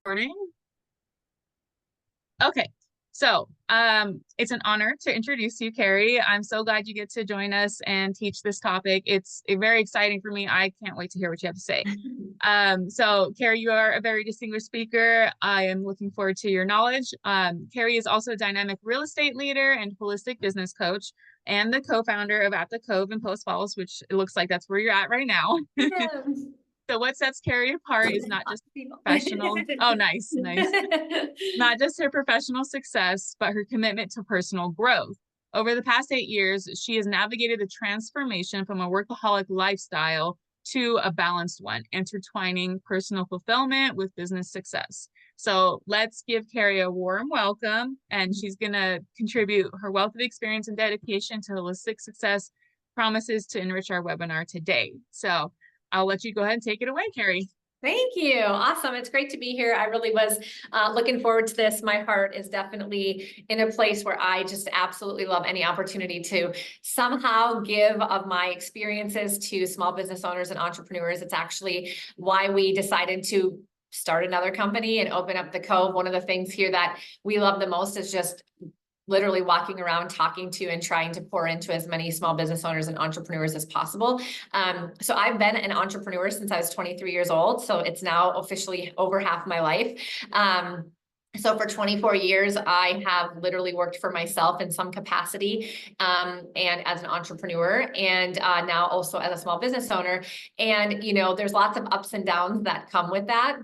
Morning. Okay. So, it's an honor to introduce you, Cari. I'm so glad you get to join us and teach this topic. It's very exciting for me. I can't wait to hear what you have to say. So Cari, you are a very distinguished speaker. I am looking forward to your knowledge. Cari is also a dynamic real estate leader and holistic business coach, and the co-founder of At the COve in Post Falls, which it looks like that's where you're at right now. Yeah. So what sets Cari apart is not just professional. Oh, nice, nice. Not just her professional success, but her commitment to personal growth. Over the past 8 years, she has navigated the transformation from a workaholic lifestyle to a balanced one, intertwining personal fulfillment with business success. So let's give Cari a warm welcome, and she's going to contribute her wealth of experience and dedication to holistic success promises to enrich our webinar today. So I'll let you go ahead and take it away, Cari. Thank you. Awesome. It's great to be here. I really was looking forward to this. My heart is definitely in a place where I just absolutely love any opportunity to somehow give of my experiences to small business owners and entrepreneurs. It's actually why we decided to start another company and open up the COve. One of the things here that we love the most is just literally walking around, talking to and trying to pour into as many small business owners and entrepreneurs as possible. So I've been an entrepreneur since I was 23 years old. So it's now officially over half my life. So for 24 years, I have literally worked for myself in some capacity, and as an entrepreneur, and now also as a small business owner. And, you know, there's lots of ups and downs that come with that.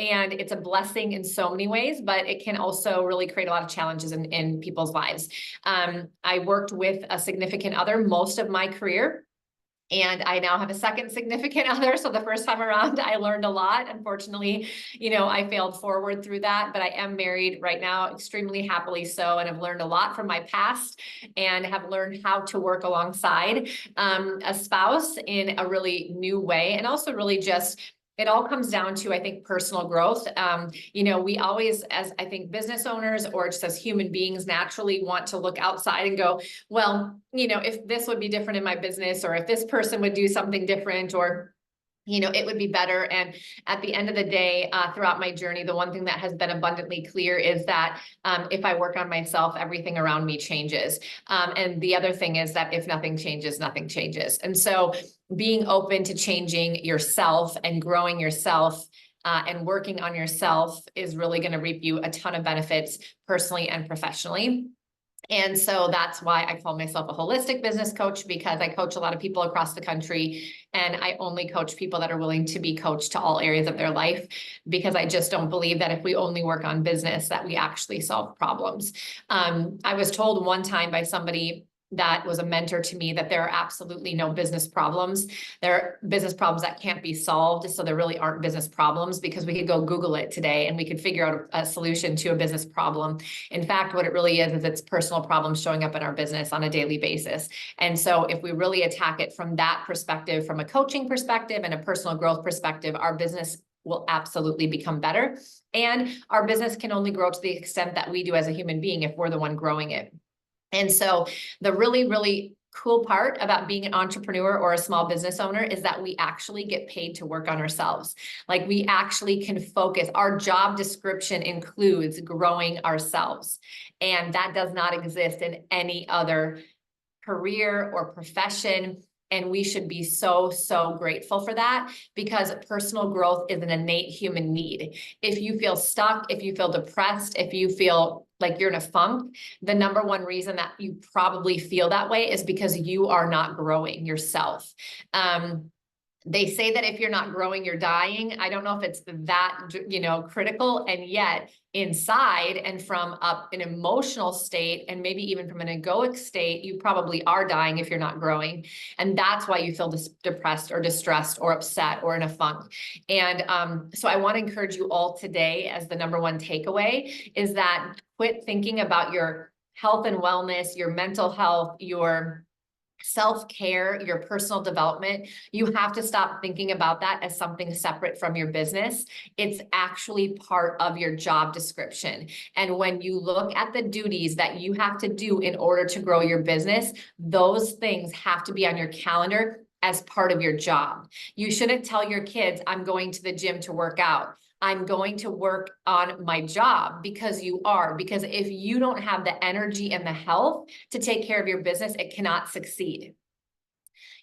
And it's a blessing in so many ways, but it can also really create a lot of challenges in people's lives. I worked with a significant other most of my career. And I now have a second significant other. So the first time around, I learned a lot. Unfortunately, you know, I failed forward through that, but I am married right now, extremely happily so. And I've learned a lot from my past and have learned how to work alongside a spouse in a really new way. And also really just it all comes down to, I think, personal growth. You know, we always, as I think business owners or just as human beings, naturally want to look outside and go, well, you know, if this would be different in my business, or if this person would do something different, or you know, it would be better. And at the end of the day, throughout my journey, the one thing that has been abundantly clear is that if I work on myself, everything around me changes. And the other thing is that if nothing changes, nothing changes. And so being open to changing yourself and growing yourself and working on yourself is really going to reap you a ton of benefits personally and professionally. And so that's why I call myself a holistic business coach, because I coach a lot of people across the country, and I only coach people that are willing to be coached to all areas of their life, because I just don't believe that if we only work on business, that we actually solve problems. I was told one time by somebody that was a mentor to me that there are absolutely no business problems. There are business problems that can't be solved. So there really aren't business problems, because we could go Google it today and we could figure out a solution to a business problem. In fact, what it really is it's personal problems showing up in our business on a daily basis. And so if we really attack it from that perspective, from a coaching perspective and a personal growth perspective, our business will absolutely become better. And our business can only grow to the extent that we do as a human being if we're the one growing it. And so the really, really cool part about being an entrepreneur or a small business owner is that we actually get paid to work on ourselves. Like, we actually can focus. Our job description includes growing ourselves. And that does not exist in any other career or profession. And we should be so, so grateful for that, because personal growth is an innate human need. If you feel stuck, if you feel depressed, if you feel like you're in a funk, the number one reason that you probably feel that way is because you are not growing yourself. They say that if you're not growing, you're dying. I don't know if it's that, you know, critical. And yet inside and from an emotional state, and maybe even from an egoic state, you probably are dying if you're not growing. And that's why you feel depressed or distressed or upset or in a funk. And so I want to encourage you all today, as the number one takeaway, is that quit thinking about your health and wellness, your mental health, your self-care, your personal development. You have to stop thinking about that as something separate from your business. It's actually part of your job description. And when you look at the duties that you have to do in order to grow your business, those things have to be on your calendar as part of your job. You shouldn't tell your kids, I'm going to the gym to work out. I'm going to work on my job, because you are. Because if you don't have the energy and the health to take care of your business, it cannot succeed.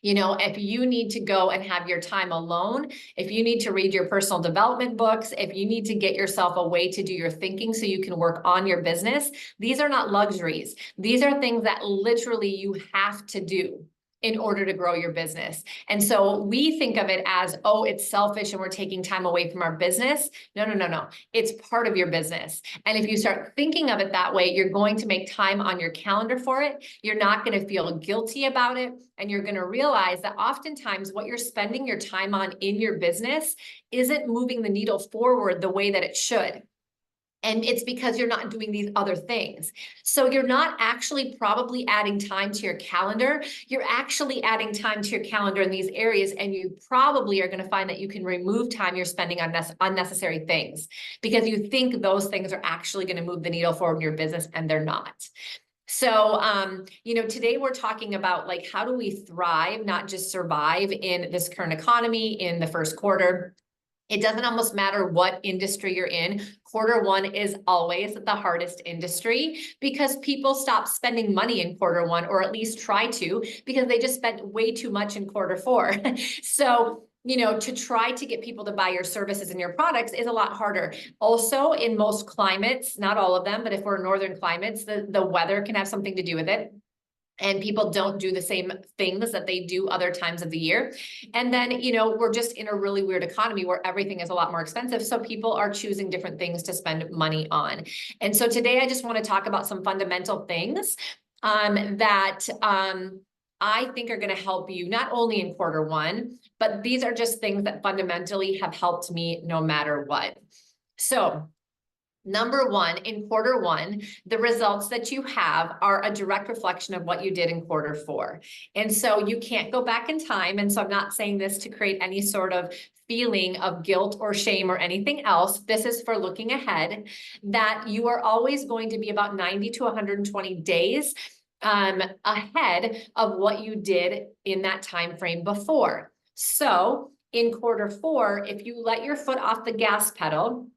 You know, if you need to go and have your time alone, if you need to read your personal development books, if you need to get yourself a way to do your thinking so you can work on your business, these are not luxuries. These are things that literally you have to do in order to grow your business. And so we think of it as, oh, it's selfish and we're taking time away from our business. No, no, no, no. It's part of your business. And if you start thinking of it that way, you're going to make time on your calendar for it. You're not going to feel guilty about it. And you're going to realize that oftentimes what you're spending your time on in your business isn't moving the needle forward the way that it should. And it's because you're not doing these other things. So you're not actually probably adding time to your calendar. You're actually adding time to your calendar in these areas. And you probably are going to find that you can remove time you're spending on unnecessary things, because you think those things are actually going to move the needle forward in your business, and they're not. So, you know, today we're talking about, like, how do we thrive, not just survive in this current economy in the first quarter. It doesn't almost matter what industry you're in. Quarter one is always the hardest industry, because people stop spending money in quarter one, or at least try to, because they just spent way too much in quarter four. So, you know, to try to get people to buy your services and your products is a lot harder. Also, in most climates, not all of them, but if we're in northern climates, the weather can have something to do with it. And people don't do the same things that they do other times of the year. And then, you know, we're just in a really weird economy where everything is a lot more expensive. So people are choosing different things to spend money on. And so today I just want to talk about some fundamental things that I think are going to help you not only in quarter one, but these are just things that fundamentally have helped me no matter what. So number one, in quarter one, the results that you have are a direct reflection of what you did in quarter four. And so you can't go back in time. And so I'm not saying this to create any sort of feeling of guilt or shame or anything else. This is for looking ahead, that you are always going to be about 90 to 120 days ahead of what you did in that time frame before. So in quarter four, if you let your foot off the gas pedal,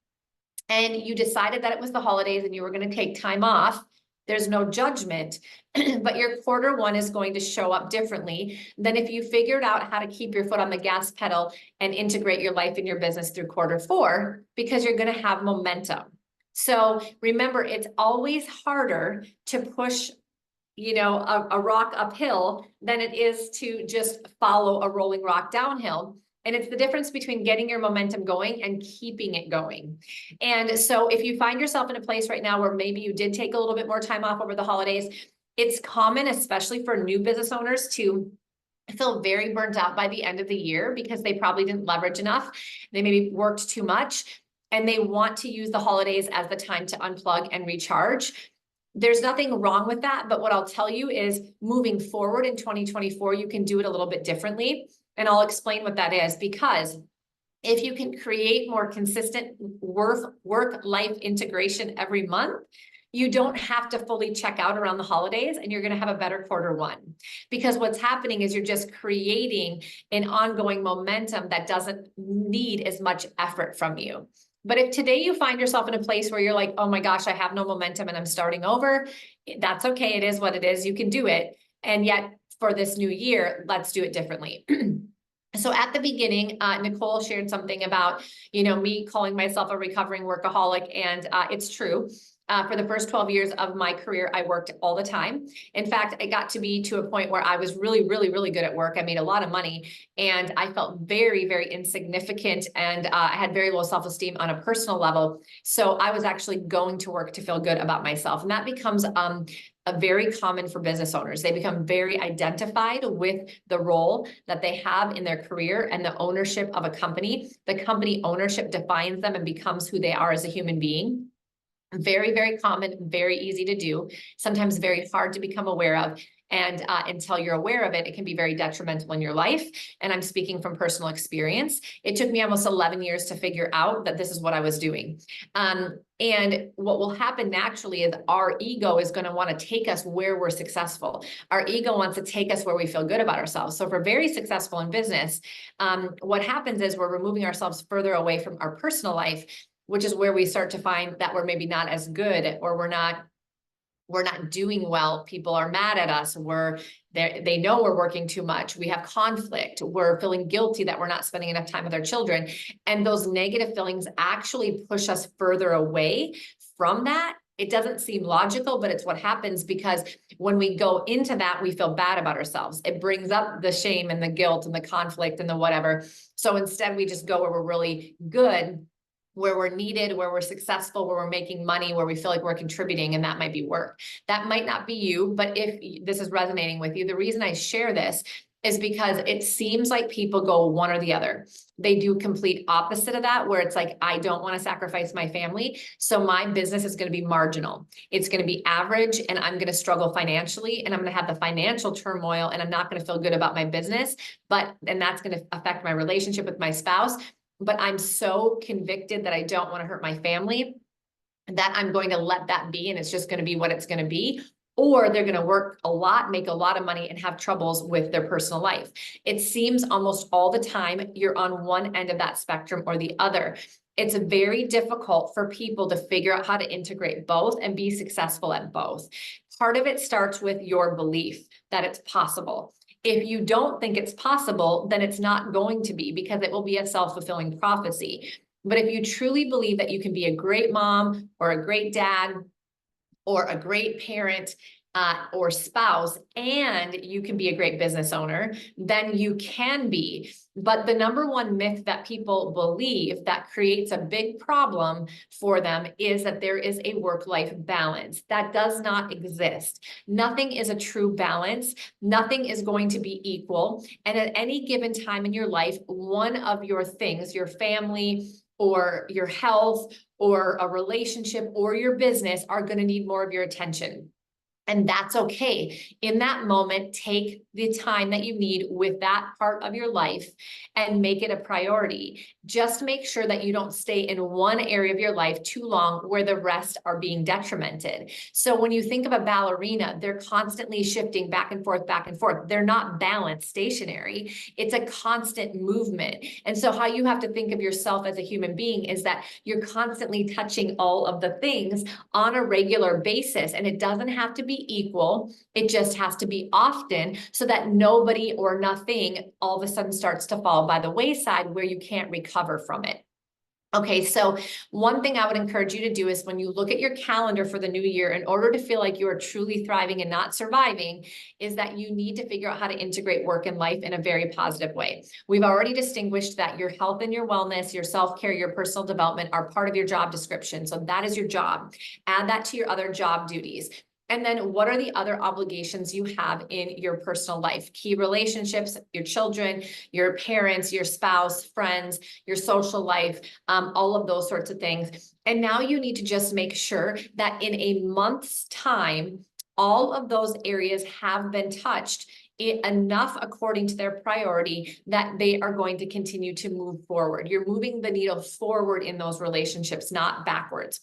and you decided that it was the holidays and you were going to take time off, there's no judgment, but your quarter one is going to show up differently than if you figured out how to keep your foot on the gas pedal and integrate your life and your business through quarter four, because you're going to have momentum. So remember, it's always harder to push, you know, a rock uphill than it is to just follow a rolling rock downhill. And it's the difference between getting your momentum going and keeping it going. And so if you find yourself in a place right now where maybe you did take a little bit more time off over the holidays, it's common, especially for new business owners, to feel very burnt out by the end of the year because they probably didn't leverage enough. They maybe worked too much, and they want to use the holidays as the time to unplug and recharge. There's nothing wrong with that. But what I'll tell you is, moving forward in 2024, you can do it a little bit differently. And I'll explain what that is, because if you can create more consistent work-life integration every month, you don't have to fully check out around the holidays, and you're going to have a better quarter one. Because what's happening is you're just creating an ongoing momentum that doesn't need as much effort from you. But if today you find yourself in a place where you're like, oh my gosh, I have no momentum and I'm starting over, that's okay. It is what it is. You can do it. And yet for this new year, let's do it differently. So at the beginning, Nicole shared something about, you know, me calling myself a recovering workaholic, and it's true. For the first 12 years of my career, I worked all the time. In fact, I got to be to a point where I was really, really, really good at work. I made a lot of money, and I felt very, very insignificant, and I had very low self-esteem on a personal level. So I was actually going to work to feel good about myself. And that becomes very common for business owners. They become very identified with the role that they have in their career and the ownership of a company. The company ownership defines them and becomes who they are as a human being. Very, very common, very easy to do, sometimes very hard to become aware of. And until you're aware of it, it can be very detrimental in your life. And I'm speaking from personal experience. It took me almost 11 years to figure out that this is what I was doing. And what will happen naturally is our ego is going to want to take us where we're successful. Our ego wants to take us where we feel good about ourselves. So if we're very successful in business, what happens is we're removing ourselves further away from our personal life, which is where we start to find that we're maybe not as good, or we're not doing well. People are mad at us. They know we're working too much. We have conflict. We're feeling guilty that we're not spending enough time with our children. And those negative feelings actually push us further away from that. It doesn't seem logical, but it's what happens, because when we go into that, we feel bad about ourselves. It brings up the shame and the guilt and the conflict and the whatever. So instead we just go where we're really good, where we're needed, where we're successful, where we're making money, where we feel like we're contributing, and that might be work. That might not be you, but if this is resonating with you, the reason I share this is because it seems like people go one or the other. They do complete opposite of that, where it's like, I don't want to sacrifice my family, so my business is going to be marginal. It's going to be average, and I'm going to struggle financially, and I'm going to have the financial turmoil, and I'm not going to feel good about my business, and that's going to affect my relationship with my spouse. But I'm so convicted that I don't want to hurt my family that I'm going to let that be, and it's just going to be what it's going to be. Or they're going to work a lot, make a lot of money, and have troubles with their personal life. It seems almost all the time you're on one end of that spectrum or the other. It's very difficult for people to figure out how to integrate both and be successful at both. Part of it starts with your belief that it's possible. If you don't think it's possible, then it's not going to be, because it will be a self-fulfilling prophecy. But if you truly believe that you can be a great mom or a great dad or a great parent or spouse, and you can be a great business owner, then you can be. But the number one myth that people believe that creates a big problem for them is that there is a work-life balance. That does not exist. Nothing is a true balance. Nothing is going to be equal. And at any given time in your life, one of your things, your family or your health or a relationship or your business, are going to need more of your attention. And that's okay. In that moment, take the time that you need with that part of your life and make it a priority. Just make sure that you don't stay in one area of your life too long where the rest are being detrimented. So when you think of a ballerina, they're constantly shifting back and forth, back and forth. They're not balanced, stationary. It's a constant movement. And so how you have to think of yourself as a human being is that you're constantly touching all of the things on a regular basis. And it doesn't have to be equal. It just has to be often, so that nobody or nothing all of a sudden starts to fall by the wayside where you can't recover from it. Okay, so one thing I would encourage you to do is, when you look at your calendar for the new year, in order to feel like you are truly thriving and not surviving, is that you need to figure out how to integrate work and life in a very positive way. We've already distinguished that your health and your wellness, your self-care, your personal development are part of your job description. So that is your job. Add that to your other job duties. And then what are the other obligations you have in your personal life? Key relationships, your children, your parents, your spouse, friends, your social life, all of those sorts of things. And now you need to just make sure that in a month's time, all of those areas have been touched enough according to their priority that they are going to continue to move forward. You're moving the needle forward in those relationships, not backwards.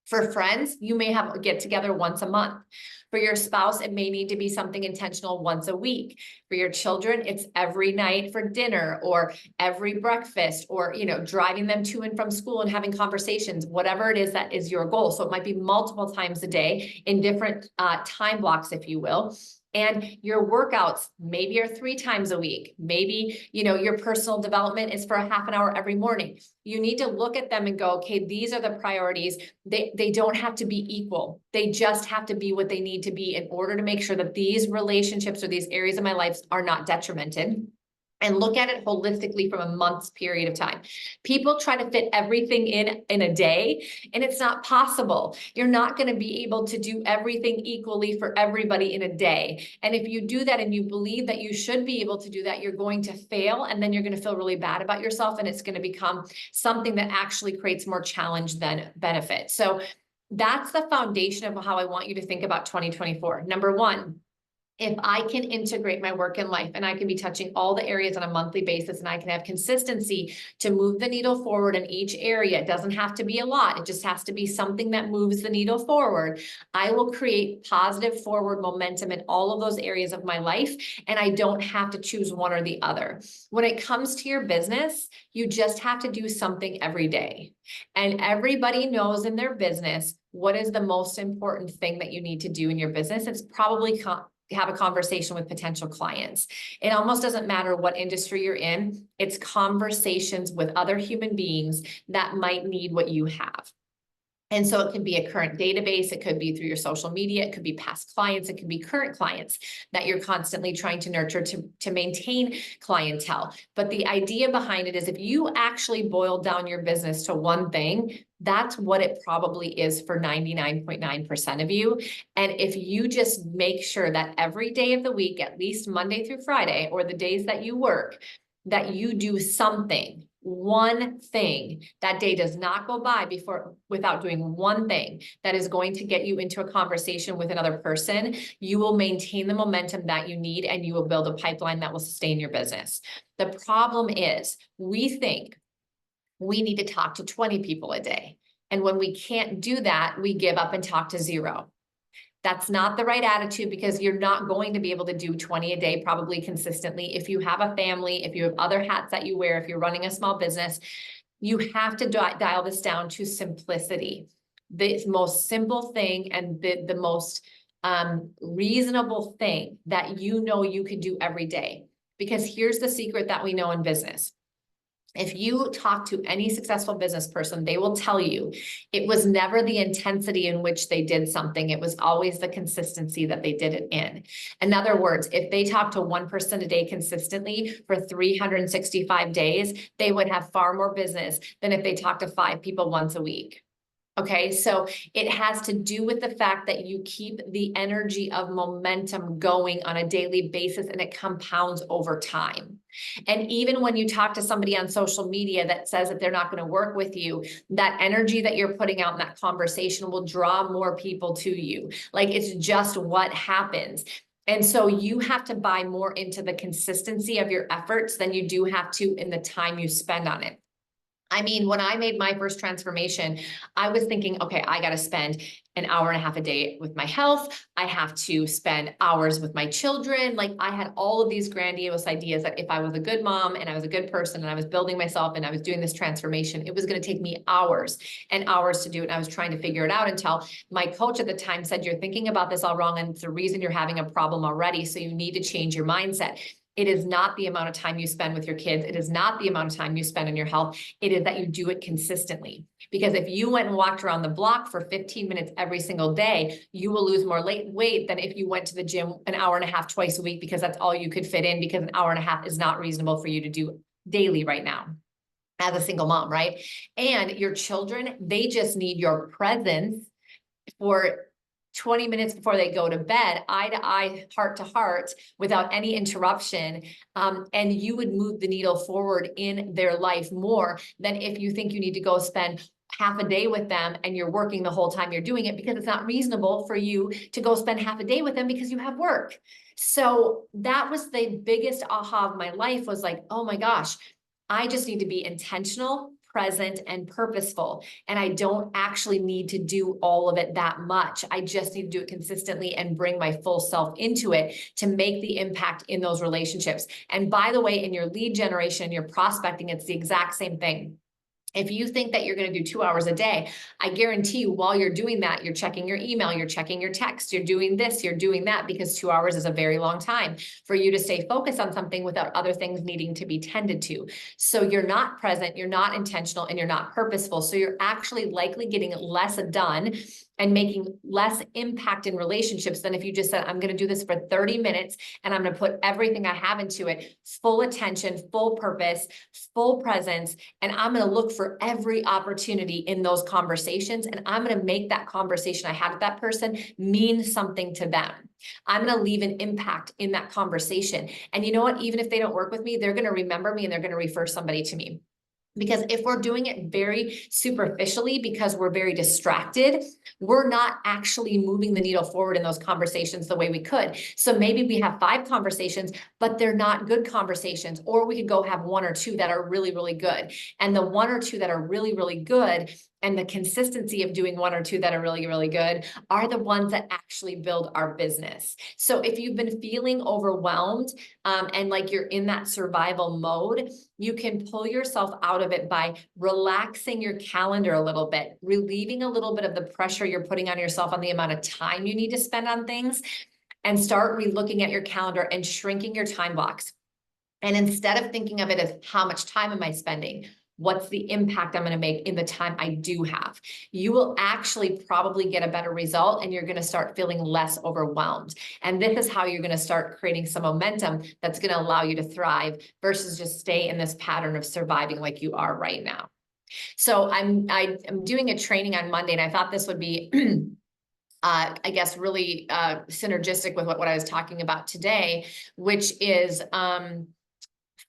For friends, you may have a get together once a month. For your spouse, it may need to be something intentional once a week. For your children, it's every night for dinner or every breakfast, or, driving them to and from school and having conversations, whatever it is that is your goal. So it might be multiple times a day in different time blocks, if you will. And your workouts maybe are 3 times a week. Maybe, your personal development is for a half an hour every morning. You need to look at them and go, okay, these are the priorities. They don't have to be equal. They just have to be what they need to be in order to make sure that these relationships or these areas of my life are not detrimented. And look at it holistically from a month's period of time. People try to fit everything in a day, and it's not possible. You're not going to be able to do everything equally for everybody in a day. And if you do that and you believe that you should be able to do that, you're going to fail, and then you're going to feel really bad about yourself, and it's going to become something that actually creates more challenge than benefit. So that's the foundation of how I want you to think about 2024. Number one, if I can integrate my work and life and I can be touching all the areas on a monthly basis and I can have consistency to move the needle forward in each area, it doesn't have to be a lot. It just has to be something that moves the needle forward. I will create positive forward momentum in all of those areas of my life. And I don't have to choose one or the other. When it comes to your business, you just have to do something every day. And everybody knows in their business, what is the most important thing that you need to do in your business? It's probably have a conversation with potential clients. It almost doesn't matter what industry you're in. It's conversations with other human beings that might need what you have. And so it can be a current database, it could be through your social media, it could be past clients, it could be current clients that you're constantly trying to nurture to maintain clientele. But the idea behind it is if you actually boil down your business to one thing, that's what it probably is for 99.9% of you. And if you just make sure that every day of the week, at least Monday through Friday, or the days that you work, that you do something, one thing, that day does not go by without doing one thing that is going to get you into a conversation with another person, you will maintain the momentum that you need and you will build a pipeline that will sustain your business. The problem is we think we need to talk to 20 people a day. And when we can't do that, we give up and talk to 0. That's not the right attitude because you're not going to be able to do 20 a day probably consistently. If you have a family, if you have other hats that you wear, if you're running a small business, you have to dial this down to simplicity. The most simple thing and the most reasonable thing that you know you could do every day. Because here's the secret that we know in business. If you talk to any successful business person, they will tell you it was never the intensity in which they did something. It was always the consistency that they did it in. In other words, if they talk to one person a day consistently for 365 days, they would have far more business than if they talk to 5 people once a week. Okay, so it has to do with the fact that you keep the energy of momentum going on a daily basis and it compounds over time. And even when you talk to somebody on social media that says that they're not going to work with you, that energy that you're putting out in that conversation will draw more people to you. Like it's just what happens. And so you have to buy more into the consistency of your efforts than you do have to in the time you spend on it. I mean, when I made my first transformation, I was thinking, okay, I got to spend an hour and a half a day with my health. I have to spend hours with my children. Like I had all of these grandiose ideas that if I was a good mom and I was a good person and I was building myself and I was doing this transformation, it was going to take me hours and hours to do it. And I was trying to figure it out until my coach at the time said, you're thinking about this all wrong. And it's the reason you're having a problem already. So you need to change your mindset. It is not the amount of time you spend with your kids. It is not the amount of time you spend on your health. It is that you do it consistently. Because if you went and walked around the block for 15 minutes every single day, you will lose more weight than if you went to the gym an hour and a half twice a week because that's all you could fit in, because an hour and a half is not reasonable for you to do daily right now as a single mom, right? And your children, they just need your presence for 20 minutes before they go to bed, eye to eye, heart to heart, without any interruption. And you would move the needle forward in their life more than if you think you need to go spend half a day with them and you're working the whole time you're doing it, because it's not reasonable for you to go spend half a day with them because you have work. So that was the biggest aha of my life, was like, oh my gosh, I just need to be intentional, present, and purposeful. And I don't actually need to do all of it that much. I just need to do it consistently and bring my full self into it to make the impact in those relationships. And by the way, in your lead generation, your prospecting, it's the exact same thing. If you think that you're going to do 2 hours a day, I guarantee you while you're doing that, you're checking your email, you're checking your text, you're doing this, you're doing that, because 2 hours is a very long time for you to stay focused on something without other things needing to be tended to. So you're not present, you're not intentional, and you're not purposeful. So you're actually likely getting less done and making less impact in relationships than if you just said, I'm going to do this for 30 minutes and I'm going to put everything I have into it, full attention, full purpose, full presence. And I'm going to look for every opportunity in those conversations. And I'm going to make that conversation I had with that person mean something to them. I'm going to leave an impact in that conversation. And you know what? Even if they don't work with me, they're going to remember me and they're going to refer somebody to me. Because if we're doing it very superficially because we're very distracted, we're not actually moving the needle forward in those conversations the way we could. So maybe we have 5 conversations, but they're not good conversations. Or we could go have 1 or 2 that are really, really good. And the 1 or 2 that are really, really good, and the consistency of doing 1 or 2 that are really, really good, are the ones that actually build our business. So if you've been feeling overwhelmed, and like you're in that survival mode, you can pull yourself out of it by relaxing your calendar a little bit, relieving a little bit of the pressure you're putting on yourself on the amount of time you need to spend on things, and start re-looking at your calendar and shrinking your time blocks. And instead of thinking of it as how much time am I spending, what's the impact I'm going to make in the time I do have, you will actually probably get a better result, and you're going to start feeling less overwhelmed. And this is how you're going to start creating some momentum that's going to allow you to thrive versus just stay in this pattern of surviving like you are right now. So I'm doing a training on Monday, and I thought this would be I guess really synergistic with what I was talking about today, which is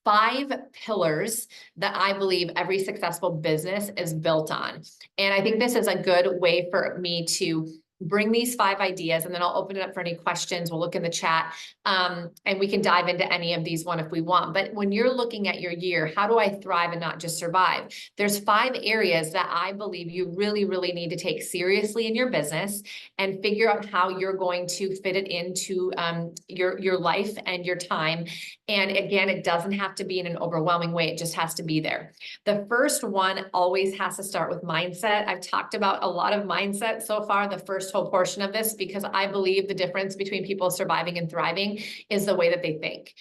5 pillars that I believe every successful business is built on. And I think this is a good way for me to bring these 5 ideas, and then I'll open it up for any questions. We'll look in the chat, and we can dive into any of these one if we want. But when you're looking at your year, how do I thrive and not just survive? There's 5 areas that I believe you really, really need to take seriously in your business and figure out how you're going to fit it into your life and your time. And again, it doesn't have to be in an overwhelming way. It just has to be there. The first one always has to start with mindset. I've talked about a lot of mindset so far, the first whole portion of this, because I believe the difference between people surviving and thriving is the way that they think.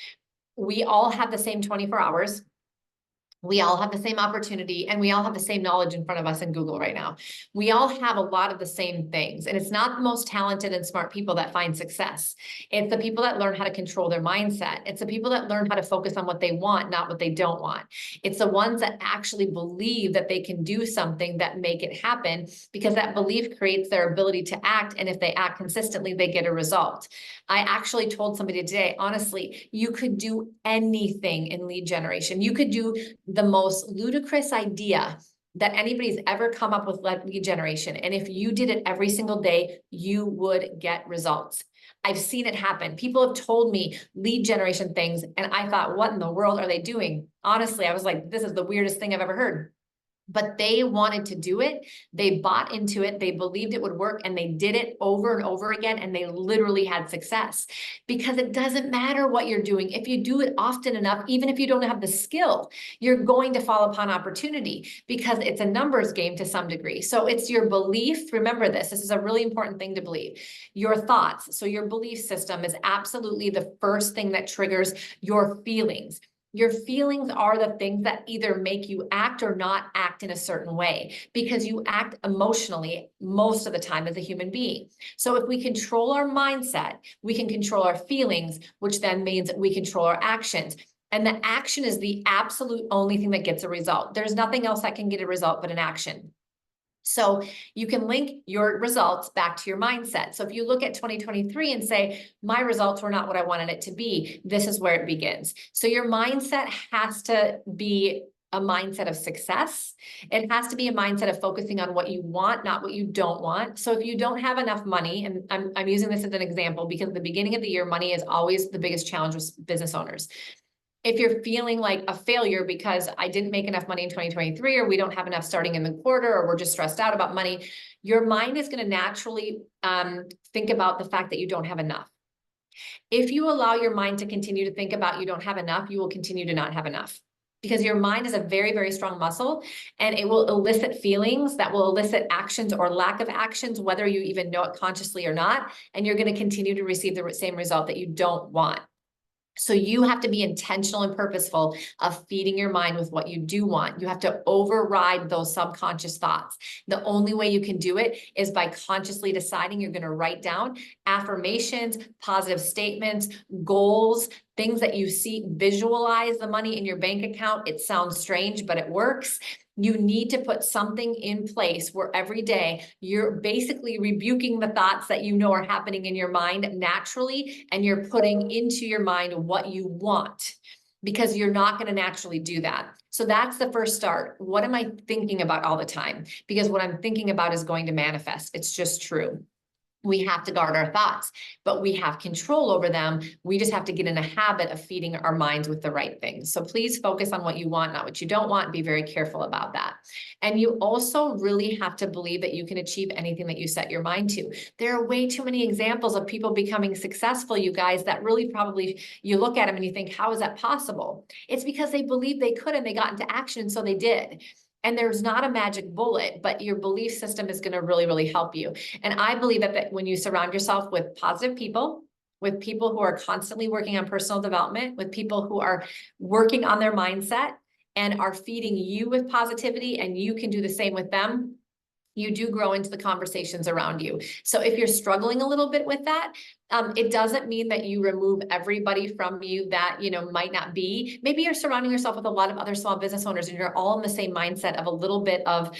We all have the same 24 hours. We all have the same opportunity, and we all have the same knowledge in front of us in Google right now. We all have a lot of the same things, and it's not the most talented and smart people that find success. It's the people that learn how to control their mindset. It's the people that learn how to focus on what they want, not what they don't want. It's the ones that actually believe that they can do something that make it happen, because that belief creates their ability to act, and if they act consistently, they get a result. I actually told somebody today, honestly, you could do anything in lead generation. You could do the most ludicrous idea that anybody's ever come up with lead generation. And if you did it every single day, you would get results. I've seen it happen. People have told me lead generation things, and I thought, what in the world are they doing? Honestly, I was like, this is the weirdest thing I've ever heard. But they wanted to do it. They bought into it. They believed it would work, and they did it over and over again. And they literally had success, because it doesn't matter what you're doing. If you do it often enough, even if you don't have the skill, you're going to fall upon opportunity, because it's a numbers game to some degree. So it's your belief. Remember this. This is a really important thing to believe. Your thoughts. So your belief system is absolutely the first thing that triggers your feelings. Your feelings are the things that either make you act or not act in a certain way, because you act emotionally most of the time as a human being. So if we control our mindset, we can control our feelings, which then means we control our actions. And the action is the absolute only thing that gets a result. There's nothing else that can get a result but an action. So you can link your results back to your mindset. So if you look at 2023 and say, my results were not what I wanted it to be, this is where it begins. So your mindset has to be a mindset of success. It has to be a mindset of focusing on what you want, not what you don't want. So if you don't have enough money, and I'm using this as an example because at the beginning of the year, money is always the biggest challenge with business owners. If you're feeling like a failure because I didn't make enough money in 2023, or we don't have enough starting in the quarter, or we're just stressed out about money, your mind is going to naturally think about the fact that you don't have enough. If you allow your mind to continue to think about you don't have enough, you will continue to not have enough, because your mind is a very, very strong muscle, and it will elicit feelings that will elicit actions or lack of actions, whether you even know it consciously or not. And you're going to continue to receive the same result that you don't want. So you have to be intentional and purposeful of feeding your mind with what you do want. You have to override those subconscious thoughts. The only way you can do it is by consciously deciding you're going to write down affirmations, positive statements, goals, things that you see. Visualize the money in your bank account. It sounds strange, but it works. You need to put something in place where every day you're basically rebuking the thoughts that you know are happening in your mind naturally, and you're putting into your mind what you want. because you're not going to naturally do that. So that's the first start. What am I thinking about all the time? Because what I'm thinking about is going to manifest. It's just true. We have to guard our thoughts, but we have control over them. We just have to get in a habit of feeding our minds with the right things. So please focus on what you want, not what you don't want. Be very careful about that. And you also really have to believe that you can achieve anything that you set your mind to. There are way too many examples of people becoming successful, you guys, that really probably you look at them and you think, how is that possible? It's because they believed they could and they got into action, so they did. And there's not a magic bullet, but your belief system is going to really, really help you. And I believe that when you surround yourself with positive people, with people who are constantly working on personal development, with people who are working on their mindset and are feeding you with positivity, and you can do the same with them, you do grow into the conversations around you. So if you're struggling a little bit with that, it doesn't mean that you remove everybody from you that, might not be. Maybe you're surrounding yourself with a lot of other small business owners and you're all in the same mindset of a little bit of,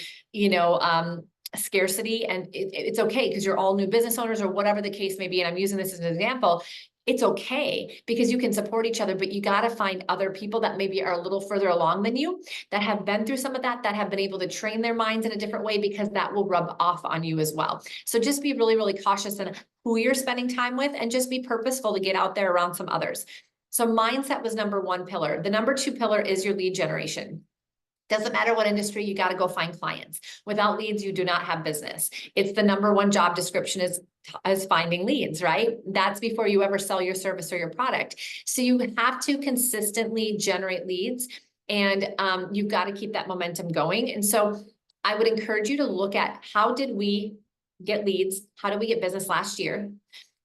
scarcity, and it's okay because you're all new business owners or whatever the case may be. And I'm using this as an example. It's okay because you can support each other, but you got to find other people that maybe are a little further along than you, that have been through some of that have been able to train their minds in a different way, because that will rub off on you as well. So just be really, really cautious in who you're spending time with, and just be purposeful to get out there around some others. So mindset was number one pillar. The number two pillar is your lead generation. Doesn't matter what industry, you got to go find clients. Without leads, you do not have business. It's the number one job description is finding leads, right? That's before you ever sell your service or your product. So you have to consistently generate leads, and you've got to keep that momentum going. And so I would encourage you to look at, how did we get leads? How did we get business last year?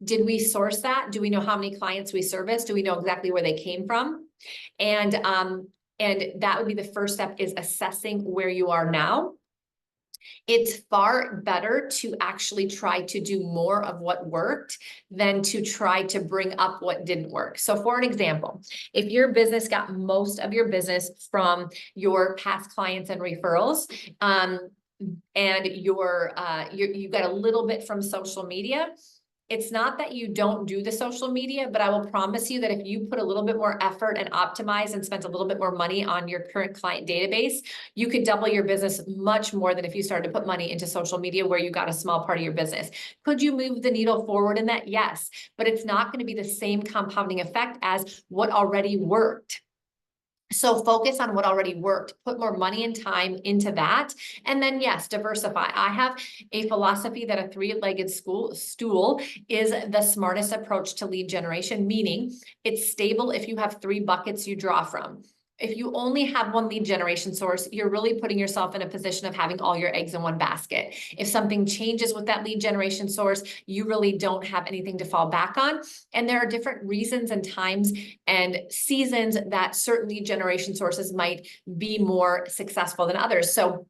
Did we source that? Do we know how many clients we serviced? Do we know exactly where they came from? And that would be the first step, is assessing where you are now. It's far better to actually try to do more of what worked than to try to bring up what didn't work. So for an example, if your business got most of your business from your past clients and referrals, and you got a little bit from social media, it's not that you don't do the social media, but I will promise you that if you put a little bit more effort and optimize and spent a little bit more money on your current client database, you could double your business much more than if you started to put money into social media where you got a small part of your business. Could you move the needle forward in that? Yes, but it's not going to be the same compounding effect as what already worked. So focus on what already worked, put more money and time into that. And then yes, diversify. I have a philosophy that a three-legged stool is the smartest approach to lead generation, meaning it's stable if you have three buckets you draw from. If you only have one lead generation source, you're really putting yourself in a position of having all your eggs in one basket. If something changes with that lead generation source, you really don't have anything to fall back on. And there are different reasons and times and seasons that certain lead generation sources might be more successful than others. So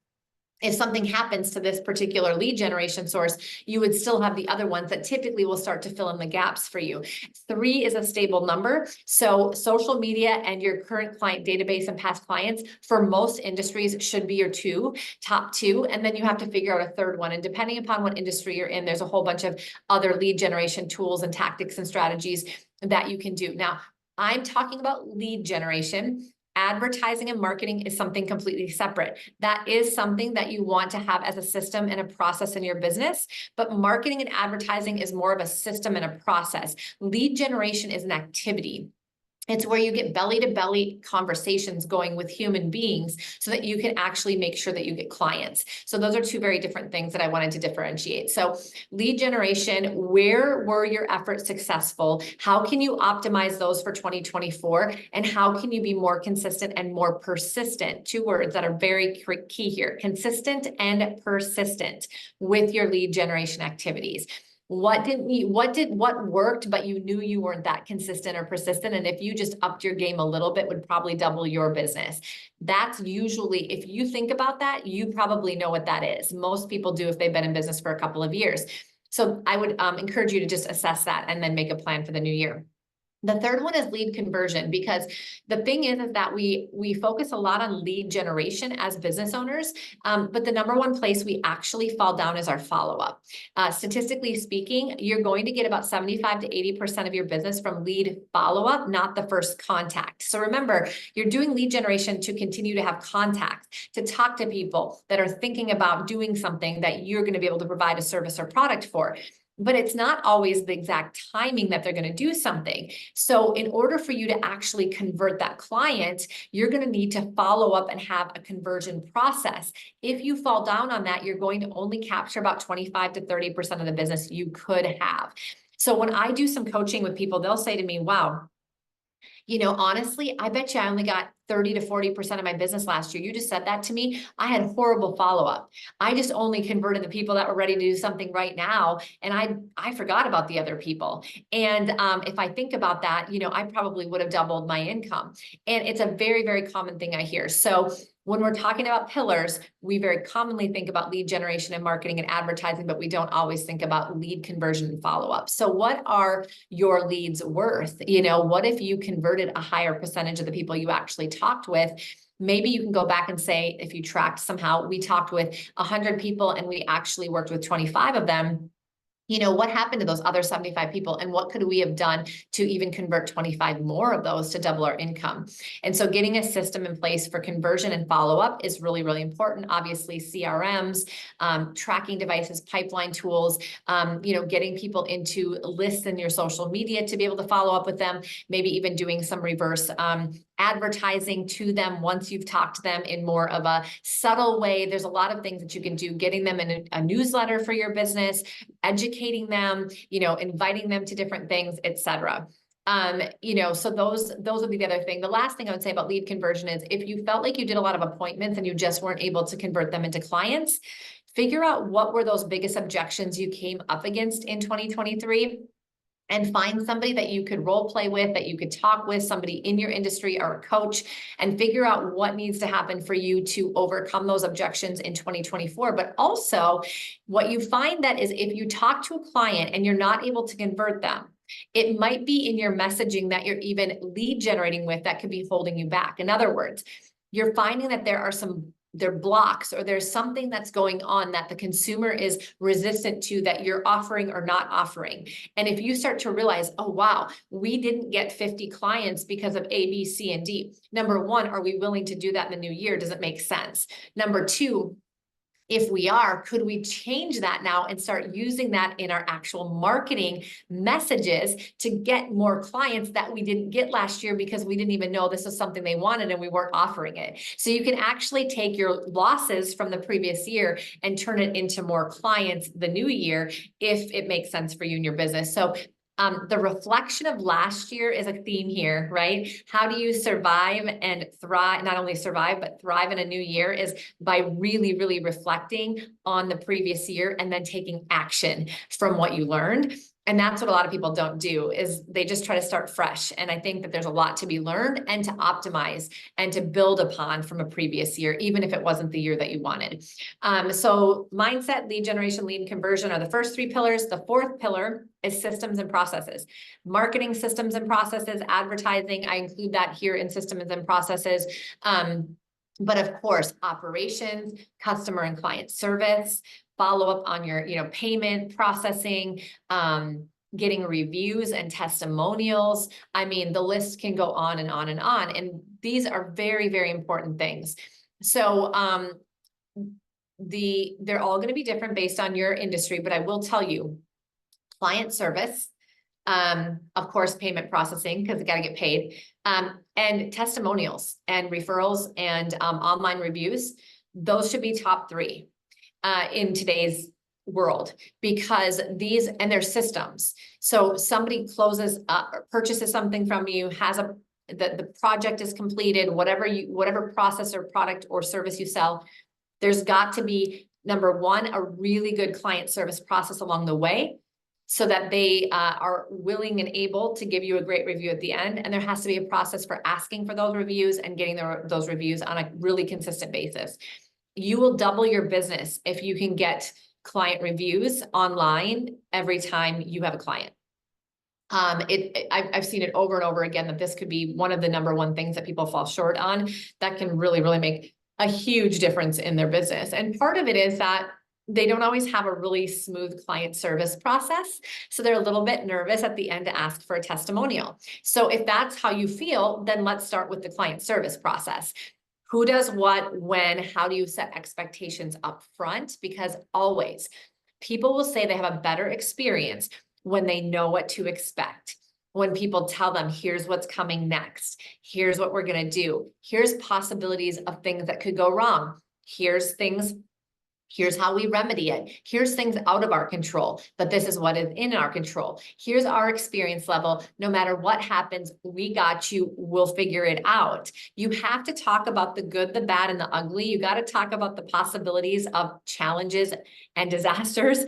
if something happens to this particular lead generation source, you would still have the other ones that typically will start to fill in the gaps for you. 3 is a stable number. So social media and your current client database and past clients for most industries should be your top two. And then you have to figure out a third one. And depending upon what industry you're in, there's a whole bunch of other lead generation tools and tactics and strategies that you can do. Now, I'm talking about lead generation. Advertising and marketing is something completely separate. That is something that you want to have as a system and a process in your business, but marketing and advertising is more of a system and a process. Lead generation is an activity. It's where you get belly-to-belly conversations going with human beings so that you can actually make sure that you get clients. So those are two very different things that I wanted to differentiate. So lead generation, where were your efforts successful? How can you optimize those for 2024? And how can you be more consistent and more persistent? 2 words that are very key here: consistent and persistent with your lead generation activities. What worked, but you knew you weren't that consistent or persistent. And if you just upped your game a little bit, would probably double your business. That's usually, if you think about that, you probably know what that is. Most people do if they've been in business for a couple of years. So I would encourage you to just assess that and then make a plan for the new year. The third one is lead conversion, because the thing is that we focus a lot on lead generation as business owners, but the number one place we actually fall down is our follow-up. Statistically speaking, you're going to get about 75 to 80% of your business from lead follow-up, not the first contact. So remember, you're doing lead generation to continue to have contact, to talk to people that are thinking about doing something that you're going to be able to provide a service or product for. But it's not always the exact timing that they're going to do something. So in order for you to actually convert that client, you're going to need to follow up and have a conversion process. If you fall down on that, you're going to only capture about 25 to 30% of the business you could have. So when I do some coaching with people, they'll say to me, wow, honestly, I bet you I only got 30 to 40% of my business last year. You just said that to me. I had horrible follow-up. I just only converted the people that were ready to do something right now. And I forgot about the other people. And if I think about that, I probably would have doubled my income. And it's a very, very common thing I hear. So when we're talking about pillars, we very commonly think about lead generation and marketing and advertising, but we don't always think about lead conversion and follow-up. So what are your leads worth? What if you converted a higher percentage of the people you actually talked with? Maybe you can go back and say, if you tracked somehow, we talked with 100 people and we actually worked with 25 of them. What happened to those other 75 people, and what could we have done to even convert 25 more of those to double our income? And so getting a system in place for conversion and follow-up is really, really important. Obviously, CRMs, tracking devices, pipeline tools, getting people into lists in your social media to be able to follow up with them, maybe even doing some reverse advertising to them once you've talked to them in more of a subtle way. There's a lot of things that you can do, getting them in a newsletter for your business, educating them, inviting them to different things, etc. So those would be the other thing. The last thing I would say about lead conversion is, if you felt like you did a lot of appointments and you just weren't able to convert them into clients, figure out what were those biggest objections you came up against in 2023. And find somebody that you could role play with, that you could talk with, somebody in your industry or a coach, and figure out what needs to happen for you to overcome those objections in 2024. But also, what you find that is, if you talk to a client and you're not able to convert them, it might be in your messaging that you're even lead generating with that could be holding you back. In other words, you're finding that there are blocks, or there's something that's going on that the consumer is resistant to, that you're offering or not offering. And if you start to realize, oh, wow, we didn't get 50 clients because of A, B, C, and D. Number one, are we willing to do that in the new year? Does it make sense? Number two, if we are, could we change that now and start using that in our actual marketing messages to get more clients that we didn't get last year because we didn't even know this was something they wanted and we weren't offering it? So you can actually take your losses from the previous year and turn it into more clients the new year, if it makes sense for you and your business. So the reflection of last year is a theme here, right? How do you survive and thrive, not only survive, but thrive in a new year, is by really, really reflecting on the previous year and then taking action from what you learned. And that's what a lot of people don't do, is they just try to start fresh. And I think that there's a lot to be learned and to optimize and to build upon from a previous year, even if it wasn't the year that you wanted. So mindset, lead generation, lead conversion are the first three pillars. The fourth pillar is systems and processes. Marketing systems and processes, advertising, I include that here in systems and processes. But of course, operations, customer and client service, follow up on your, payment processing, getting reviews and testimonials. I mean, the list can go on and on and on. And these are very, very important things. So, they're all going to be different based on your industry, but I will tell you, client service, of course, payment processing, because you got to get paid, and testimonials and referrals and online reviews. Those should be top three in today's world, because these, and their systems. So somebody closes or purchases something from you, has the project is completed, whatever process or product or service you sell, there's got to be, number one, a really good client service process along the way, so that they are willing and able to give you a great review at the end. And there has to be a process for asking for those reviews and getting those reviews on a really consistent basis. You will double your business if you can get client reviews online every time you have a client. I've seen it over and over again that this could be one of the number one things that people fall short on that can really, really make a huge difference in their business. And part of it is that they don't always have a really smooth client service process. So they're a little bit nervous at the end to ask for a testimonial. So if that's how you feel, then let's start with the client service process. Who does what, when, how do you set expectations up front? Because always people will say they have a better experience when they know what to expect. When people tell them, here's what's coming next, here's what we're going to do, here's possibilities of things that could go wrong, here's how we remedy it. Here's things out of our control, but this is what is in our control. Here's our experience level. No matter what happens, we got you. We'll figure it out. You have to talk about the good, the bad, and the ugly. You got to talk about the possibilities of challenges and disasters.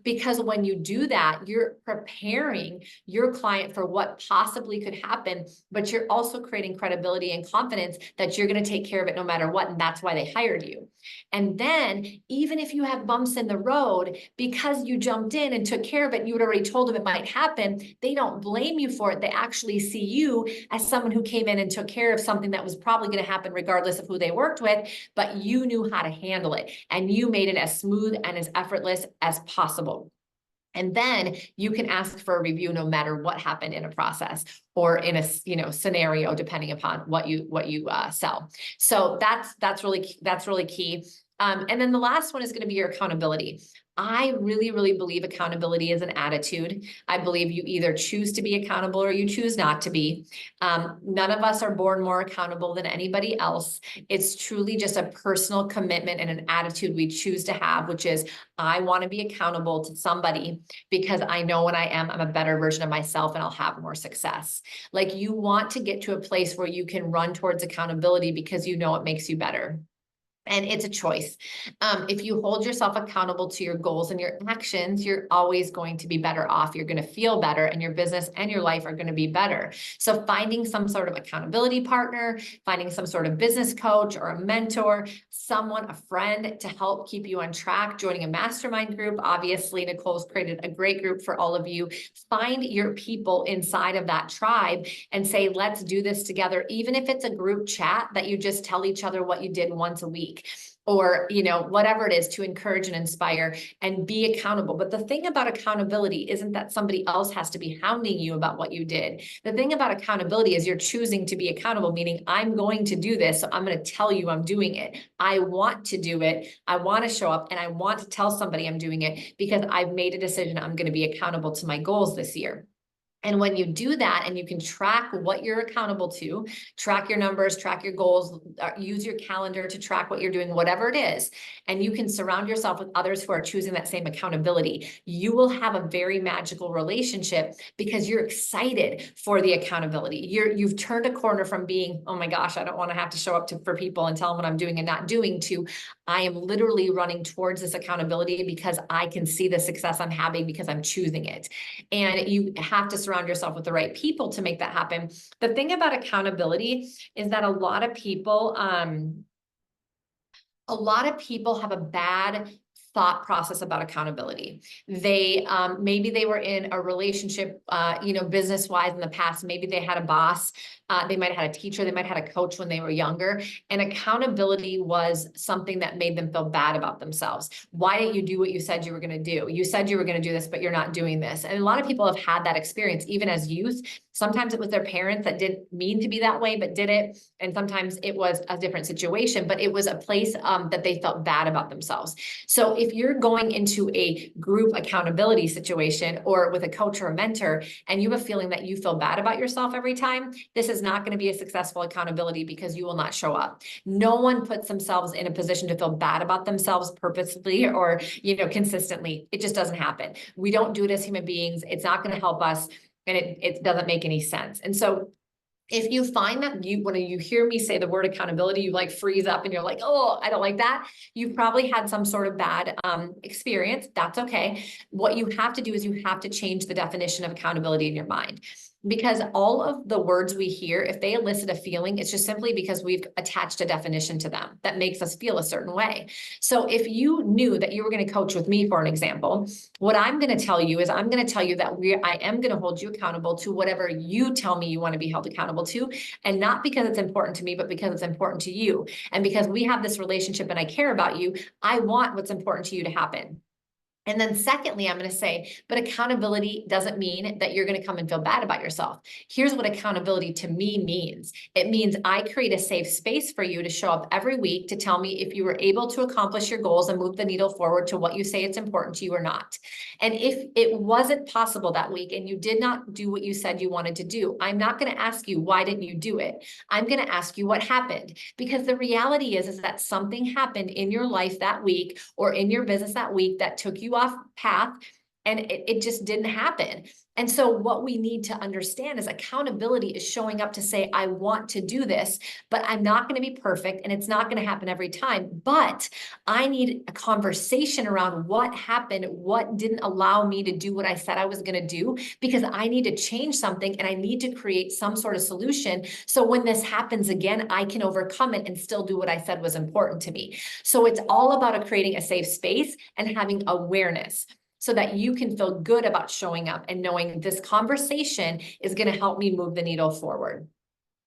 Because when you do that, you're preparing your client for what possibly could happen, but you're also creating credibility and confidence that you're going to take care of it no matter what. And that's why they hired you. And then even if you have bumps in the road, because you jumped in and took care of it, you had already told them it might happen, they don't blame you for it. They actually see you as someone who came in and took care of something that was probably going to happen regardless of who they worked with, but you knew how to handle it and you made it as smooth and as effortless as possible. And then you can ask for a review no matter what happened in a process or in a scenario, depending upon what you sell. So that's really key. And then the last one is going to be your accountability. I really, really believe accountability is an attitude. I believe you either choose to be accountable or you choose not to be. None of us are born more accountable than anybody else. It's truly just a personal commitment and an attitude we choose to have, which is I want to be accountable to somebody because I know when I'm a better version of myself and I'll have more success. Like you want to get to a place where you can run towards accountability because you know it makes you better. And it's a choice. If you hold yourself accountable to your goals and your actions, you're always going to be better off. You're going to feel better and your business and your life are going to be better. So finding some sort of accountability partner, finding some sort of business coach or a mentor, someone, a friend to help keep you on track, joining a mastermind group. Obviously, Nicole's created a great group for all of you. Find your people inside of that tribe and say, let's do this together. Even if it's a group chat that you just tell each other what you did once a week. Or, whatever it is to encourage and inspire and be accountable. But the thing about accountability isn't that somebody else has to be hounding you about what you did. The thing about accountability is you're choosing to be accountable, meaning I'm going to do this. So I'm going to tell you I'm doing it. I want to do it. I want to show up and I want to tell somebody I'm doing it because I've made a decision. I'm going to be accountable to my goals this year. And when you do that and you can track what you're accountable to, track your numbers, track your goals, use your calendar to track what you're doing, whatever it is, and you can surround yourself with others who are choosing that same accountability, you will have a very magical relationship because you're excited for the accountability. You've turned a corner from being, oh my gosh, I don't want to have to show up for people and tell them what I'm doing and not doing, to I am literally running towards this accountability because I can see the success I'm having because I'm choosing it. And you have to surround yourself with the right people to make that happen. The thing about accountability is that a lot of people have a bad thought process about accountability. They maybe they were in a relationship, business-wise in the past. Maybe they had a boss. They might have had a teacher. They might have had a coach when they were younger. And accountability was something that made them feel bad about themselves. Why didn't you do what you said you were going to do? You said you were going to do this, but you're not doing this. And a lot of people have had that experience, even as youth. Sometimes it was their parents that didn't mean to be that way, but did it. And sometimes it was a different situation, but it was a place that they felt bad about themselves. So if you're going into a group accountability situation or with a coach or a mentor, and you have a feeling that you feel bad about yourself every time, this is not going to be a successful accountability because you will not show up. No one puts themselves in a position to feel bad about themselves purposefully or, consistently. It just doesn't happen. We don't do it as human beings. It's not going to help us. And it doesn't make any sense. And so if you find that when you hear me say the word accountability, you like freeze up and you're like, oh, I don't like that. You've probably had some sort of bad experience. That's okay. What you have to do is you have to change the definition of accountability in your mind. because all of the words we hear, if they elicit a feeling, it's just simply because we've attached a definition to them that makes us feel a certain way. So if you knew that you were going to coach with me, for an example, what I'm going to tell you is I'm going to tell you that I am going to hold you accountable to whatever you tell me you want to be held accountable to. And not because it's important to me, but because it's important to you. And because we have this relationship and I care about you, I want what's important to you to happen. And then secondly, I'm going to say, but accountability doesn't mean that you're going to come and feel bad about yourself. Here's what accountability to me means. It means I create a safe space for you to show up every week to tell me if you were able to accomplish your goals and move the needle forward to what you say it's important to you or not. And if it wasn't possible that week and you did not do what you said you wanted to do, I'm not going to ask you, why didn't you do it? I'm going to ask you what happened. Because the reality is that something happened in your life that week or in your business that week that took you off path, and it just didn't happen. And so what we need to understand is accountability is showing up to say, I want to do this, but I'm not going to be perfect and it's not going to happen every time. But I need a conversation around what happened, what didn't allow me to do what I said I was going to do, because I need to change something and I need to create some sort of solution. So when this happens again, I can overcome it and still do what I said was important to me. So it's all about creating a safe space and having awareness, so that you can feel good about showing up and knowing this conversation is going to help me move the needle forward.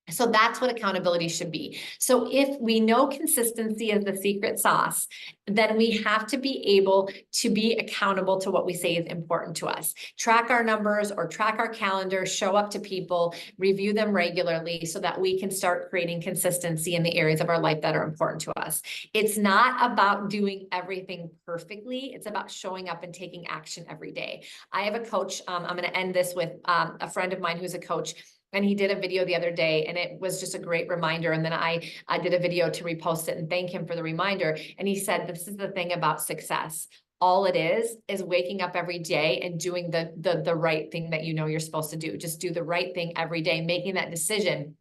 So that's what accountability should be. So if we know consistency is the secret sauce, then we have to be able to be accountable to what we say is important to us. Track our numbers or track our calendar, show up to people, review them regularly so that we can start creating consistency in the areas of our life that are important to us. It's not about doing everything perfectly. It's about showing up and taking action every day. I have a coach. I'm going to end this with a friend of mine who's a coach. And he did a video the other day and it was just a great reminder. And then I did a video to repost it and thank him for the reminder. And he said, this is the thing about success. All it is waking up every day and doing the right thing that you know you're supposed to do. Just do the right thing every day, making that decision.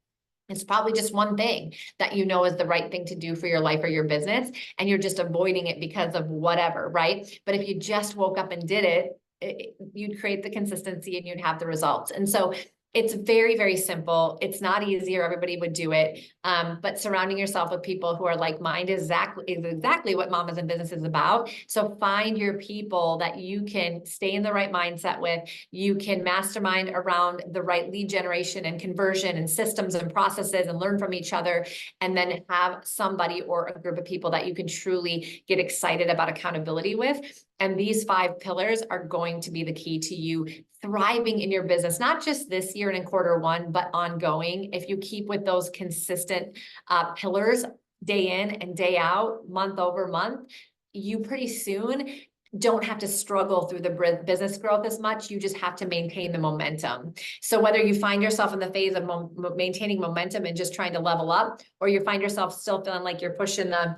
It's probably just one thing that you know is the right thing to do for your life or your business, and you're just avoiding it because of whatever, right? But if you just woke up and did it, you'd create the consistency and you'd have the results. And so it's very, very simple. It's not easy or everybody would do it. But surrounding yourself with people who are like-minded is exactly what Mamas in Business is about. So find your people that you can stay in the right mindset with. You can mastermind around the right lead generation and conversion and systems and processes and learn from each other. And then have somebody or a group of people that you can truly get excited about accountability with. And these 5 pillars are going to be the key to you thriving in your business, not just this year and in Q1, but ongoing. If you keep with those consistent pillars day in and day out, month over month, you pretty soon don't have to struggle through the business growth as much. You just have to maintain the momentum. So whether you find yourself in the phase of maintaining momentum and just trying to level up, or you find yourself still feeling like you're pushing the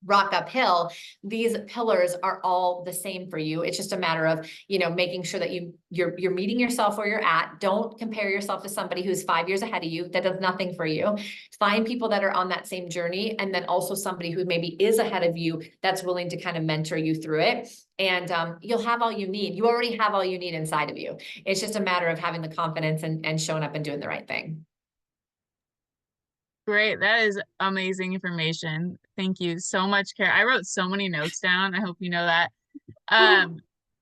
rock uphill, these pillars are all the same for you. It's just a matter of, making sure that you're meeting yourself where you're at. Don't compare yourself to somebody who's 5 years ahead of you. That does nothing for you. Find people that are on that same journey. And then also somebody who maybe is ahead of you that's willing to kind of mentor you through it. And you'll have all you need. You already have all you need inside of you. It's just a matter of having the confidence and showing up and doing the right thing. Great. That is amazing information. Thank you so much, Cari. I wrote so many notes down. I hope you know that.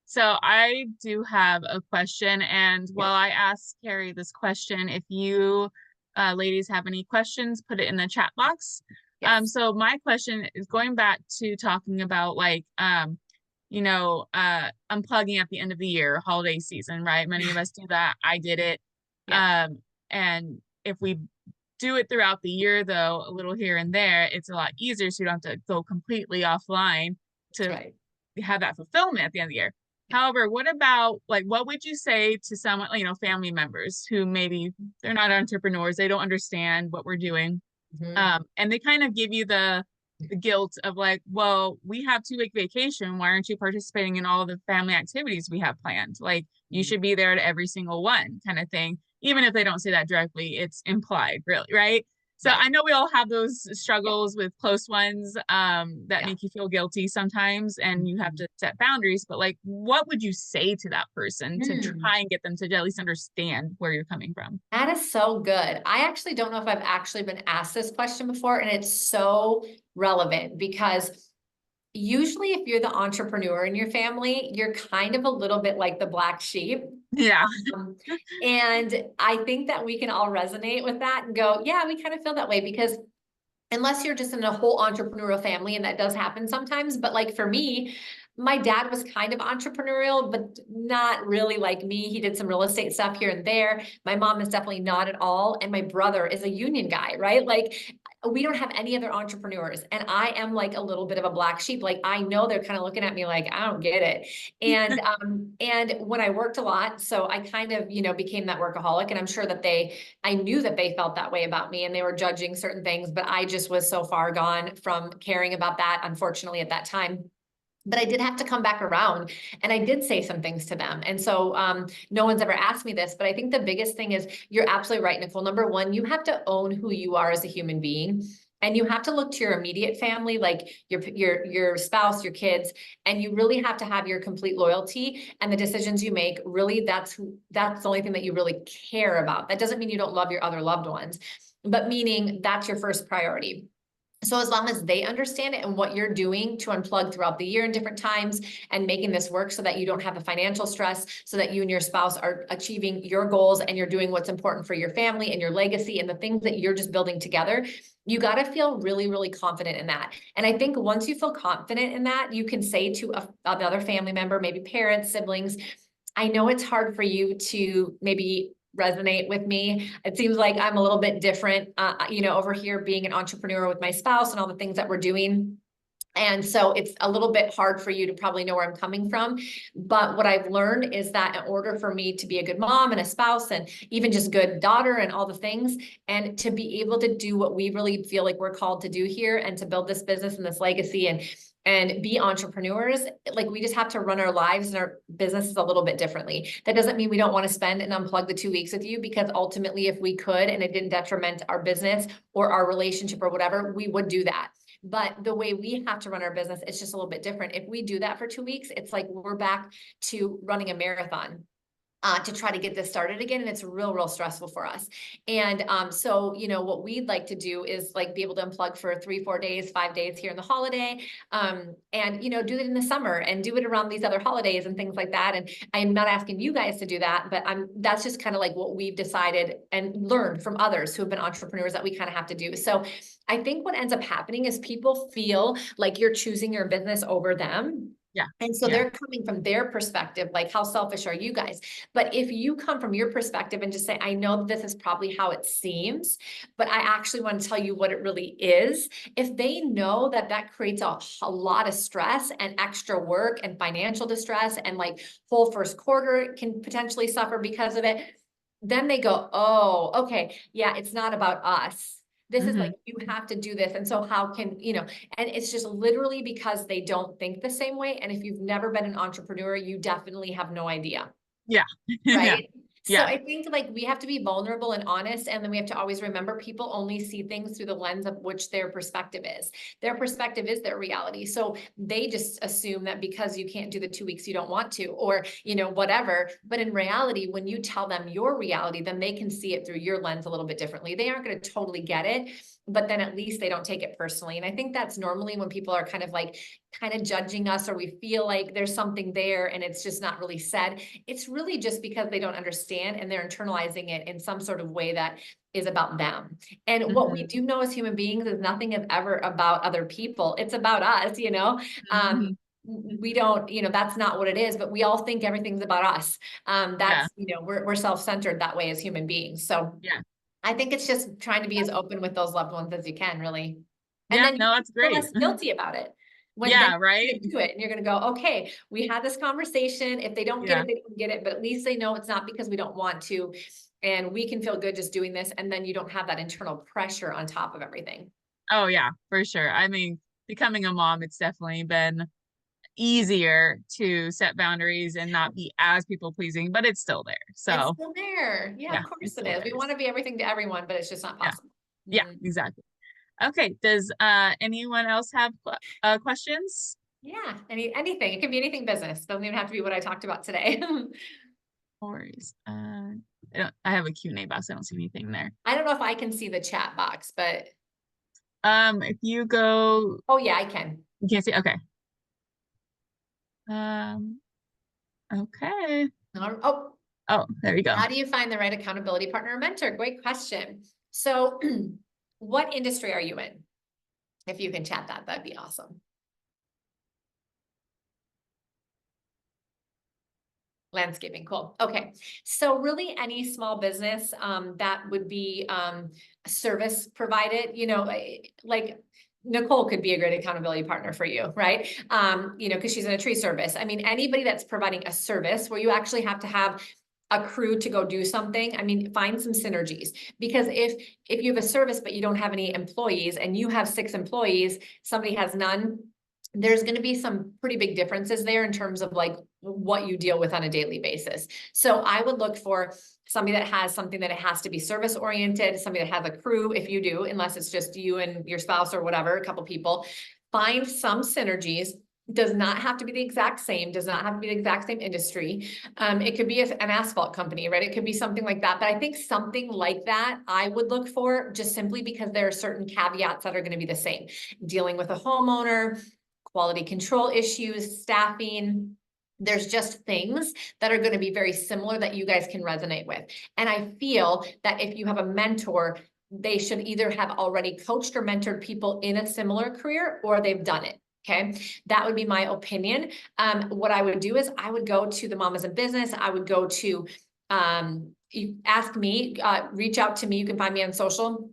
So I do have a question. And while I ask Cari this question, if you ladies have any questions, put it in the chat box. Yes. So my question is going back to talking about unplugging at the end of the year, holiday season, right? Many of us do that. I did it. Yeah. And if we do it throughout the year, though, a little here and there, it's a lot easier, so you don't have to go completely offline to have that fulfillment at the end of the year. However, what about, what would you say to someone, family members who maybe they're not entrepreneurs, they don't understand what we're doing, and they kind of give you the guilt of well, we have 2-week vacation, why aren't you participating in all the family activities we have planned? You should be there at every single one, kind of thing. Even if they don't say that directly, it's implied, really, right? So Right. I know we all have those struggles with close ones that Yeah. make you feel guilty sometimes, and you have Mhm. to set boundaries. But like, what would you say to that person to Mm. try and get them to at least understand where you're coming from? That is so good. I actually don't know if I've actually been asked this question before, and it's so relevant because usually if you're the entrepreneur in your family, you're kind of a little bit like the black sheep. Yeah. Um, and I think that we can all resonate with that and go, yeah, we kind of feel that way because unless you're just in a whole entrepreneurial family, and that does happen sometimes, but like for me, my dad was kind of entrepreneurial, but not really like me. He did some real estate stuff here and there. My mom is definitely not at all. And my brother is a union guy, right? Like we don't have any other entrepreneurs. And I am like a little bit of a black sheep. Like I know they're kind of looking at me like, I don't get it. And when I worked a lot, so I kind of, became that workaholic. And I'm sure that I knew that they felt that way about me and they were judging certain things, but I just was so far gone from caring about that, unfortunately, at that time. But I did have to come back around and I did say some things to them. And so no one's ever asked me this, but I think the biggest thing is you're absolutely right, Nicole. Number one, you have to own who you are as a human being. And you have to look to your immediate family, like your spouse, your kids, and you really have to have your complete loyalty and the decisions you make. Really, that's the only thing that you really care about. That doesn't mean you don't love your other loved ones, but meaning that's your first priority. So as long as they understand it and what you're doing to unplug throughout the year in different times and making this work so that you don't have the financial stress, so that you and your spouse are achieving your goals and you're doing what's important for your family and your legacy and the things that you're just building together, you got to feel really, really confident in that. And I think once you feel confident in that, you can say to another family member, maybe parents, siblings, I know it's hard for you to maybe resonate with me. It seems like I'm a little bit different, over here being an entrepreneur with my spouse and all the things that we're doing. And so it's a little bit hard for you to probably know where I'm coming from. But what I've learned is that in order for me to be a good mom and a spouse and even just good daughter and all the things, and to be able to do what we really feel like we're called to do here and to build this business and this legacy and be entrepreneurs, like we just have to run our lives and our businesses a little bit differently. That doesn't mean we don't want to spend and unplug the 2 weeks with you, because ultimately if we could and it didn't detriment our business or our relationship or whatever, we would do that. But the way we have to run our business, it's just a little bit different. If we do that for 2 weeks, it's like we're back to running a marathon. To try to get this started again. And it's real stressful for us. And so, what we'd like to do is like be able to unplug for 3, 4 days, 5 days here in the holiday. And, do it in the summer and do it around these other holidays and things like that. And I'm not asking you guys to do that, but that's just kind of like what we've decided and learned from others who have been entrepreneurs that we kind of have to do. So I think what ends up happening is people feel like you're choosing your business over them. Yeah. And so Yeah. they're coming from their perspective, like, how selfish are you guys? But if you come from your perspective and just say, I know this is probably how it seems, but I actually want to tell you what it really is. If they know that that creates a lot of stress and extra work and financial distress and like whole first quarter can potentially suffer because of it, then they go, oh, okay, yeah, it's not about us. This is like, you have to do this. And so how can, and it's just literally because they don't think the same way. And if you've never been an entrepreneur, you definitely have no idea. Yeah. Yeah. Right. So Yeah. I think like we have to be vulnerable and honest. And then we have to always remember people only see things through the lens of which their perspective is. Their perspective is their reality. So they just assume that because you can't do the 2 weeks, you don't want to, or, whatever. But in reality, when you tell them your reality, then they can see it through your lens a little bit differently. They aren't going to totally get it, but then at least they don't take it personally. And I think that's normally when people are kind of judging us, or we feel like there's something there and it's just not really said. It's really just because they don't understand and they're internalizing it in some sort of way that is about them. And what we do know as human beings is nothing is ever about other people. It's about us, Mhm. we don't, that's not what it is, but we all think everything's about us. Yeah. That's, we're self-centered that way as human beings. So Yeah. I think it's just trying to be as open with those loved ones as you can, really. And Yeah. then No, you that's feel great. less guilty about it. When then Yeah. Right. you're gonna do it and you're gonna go, okay, we had this conversation. If they don't get Yeah. it, they don't get it, but at least they know it's not because we don't want to. And we can feel good just doing this. And then you don't have that internal pressure on top of everything. Oh yeah, for sure. I mean, becoming a mom, it's definitely been easier to set boundaries and not be as people pleasing, but it's still there. It's So still there. Yeah, yeah, of course it's it still is. there. We want to be everything to everyone, but it's just not Yeah. possible. Yeah, Mhm. exactly. Okay. Does anyone else have questions? Yeah, anything. It can be anything business. Doesn't even have to be what I talked about today. No worries. I have a Q&A box. I don't see anything there. I don't know if I can see the chat box, but If you go, oh yeah, I can. you can't see. Okay. Um, okay. Oh, Oh, there you go. how do you find the right accountability partner or mentor? Great question. So, what industry are you in? If you can chat that, that'd be awesome. Landscaping, cool. Okay, so really any small business that would be a service provided, like Nicole could be a great accountability partner for you, right? Because she's in a tree service. I mean, anybody that's providing a service where you actually have to have a crew to go do something. I mean, find some synergies, because if you have a service but you don't have any employees and you have 6 employees, somebody has none, there's going to be some pretty big differences there in terms of like what you deal with on a daily basis. So I would look for somebody that has something that it has to be service oriented, somebody that has a crew, if you do, unless it's just you and your spouse or whatever, a couple people. Find some synergies. Does not have to be the exact same, does not have to be the exact same industry. It could be an asphalt company, right? It could be something like that. But I think something like that I would look for, just simply because there are certain caveats that are going to be the same. Dealing with a homeowner, quality control issues, staffing. There's just things that are going to be very similar that you guys can resonate with. And I feel that if you have a mentor, they should either have already coached or mentored people in a similar career, or they've done it. Okay, that would be my opinion. What I would do is I would go to the Mamas in Business. I would go to, you ask me, reach out to me. You can find me on social.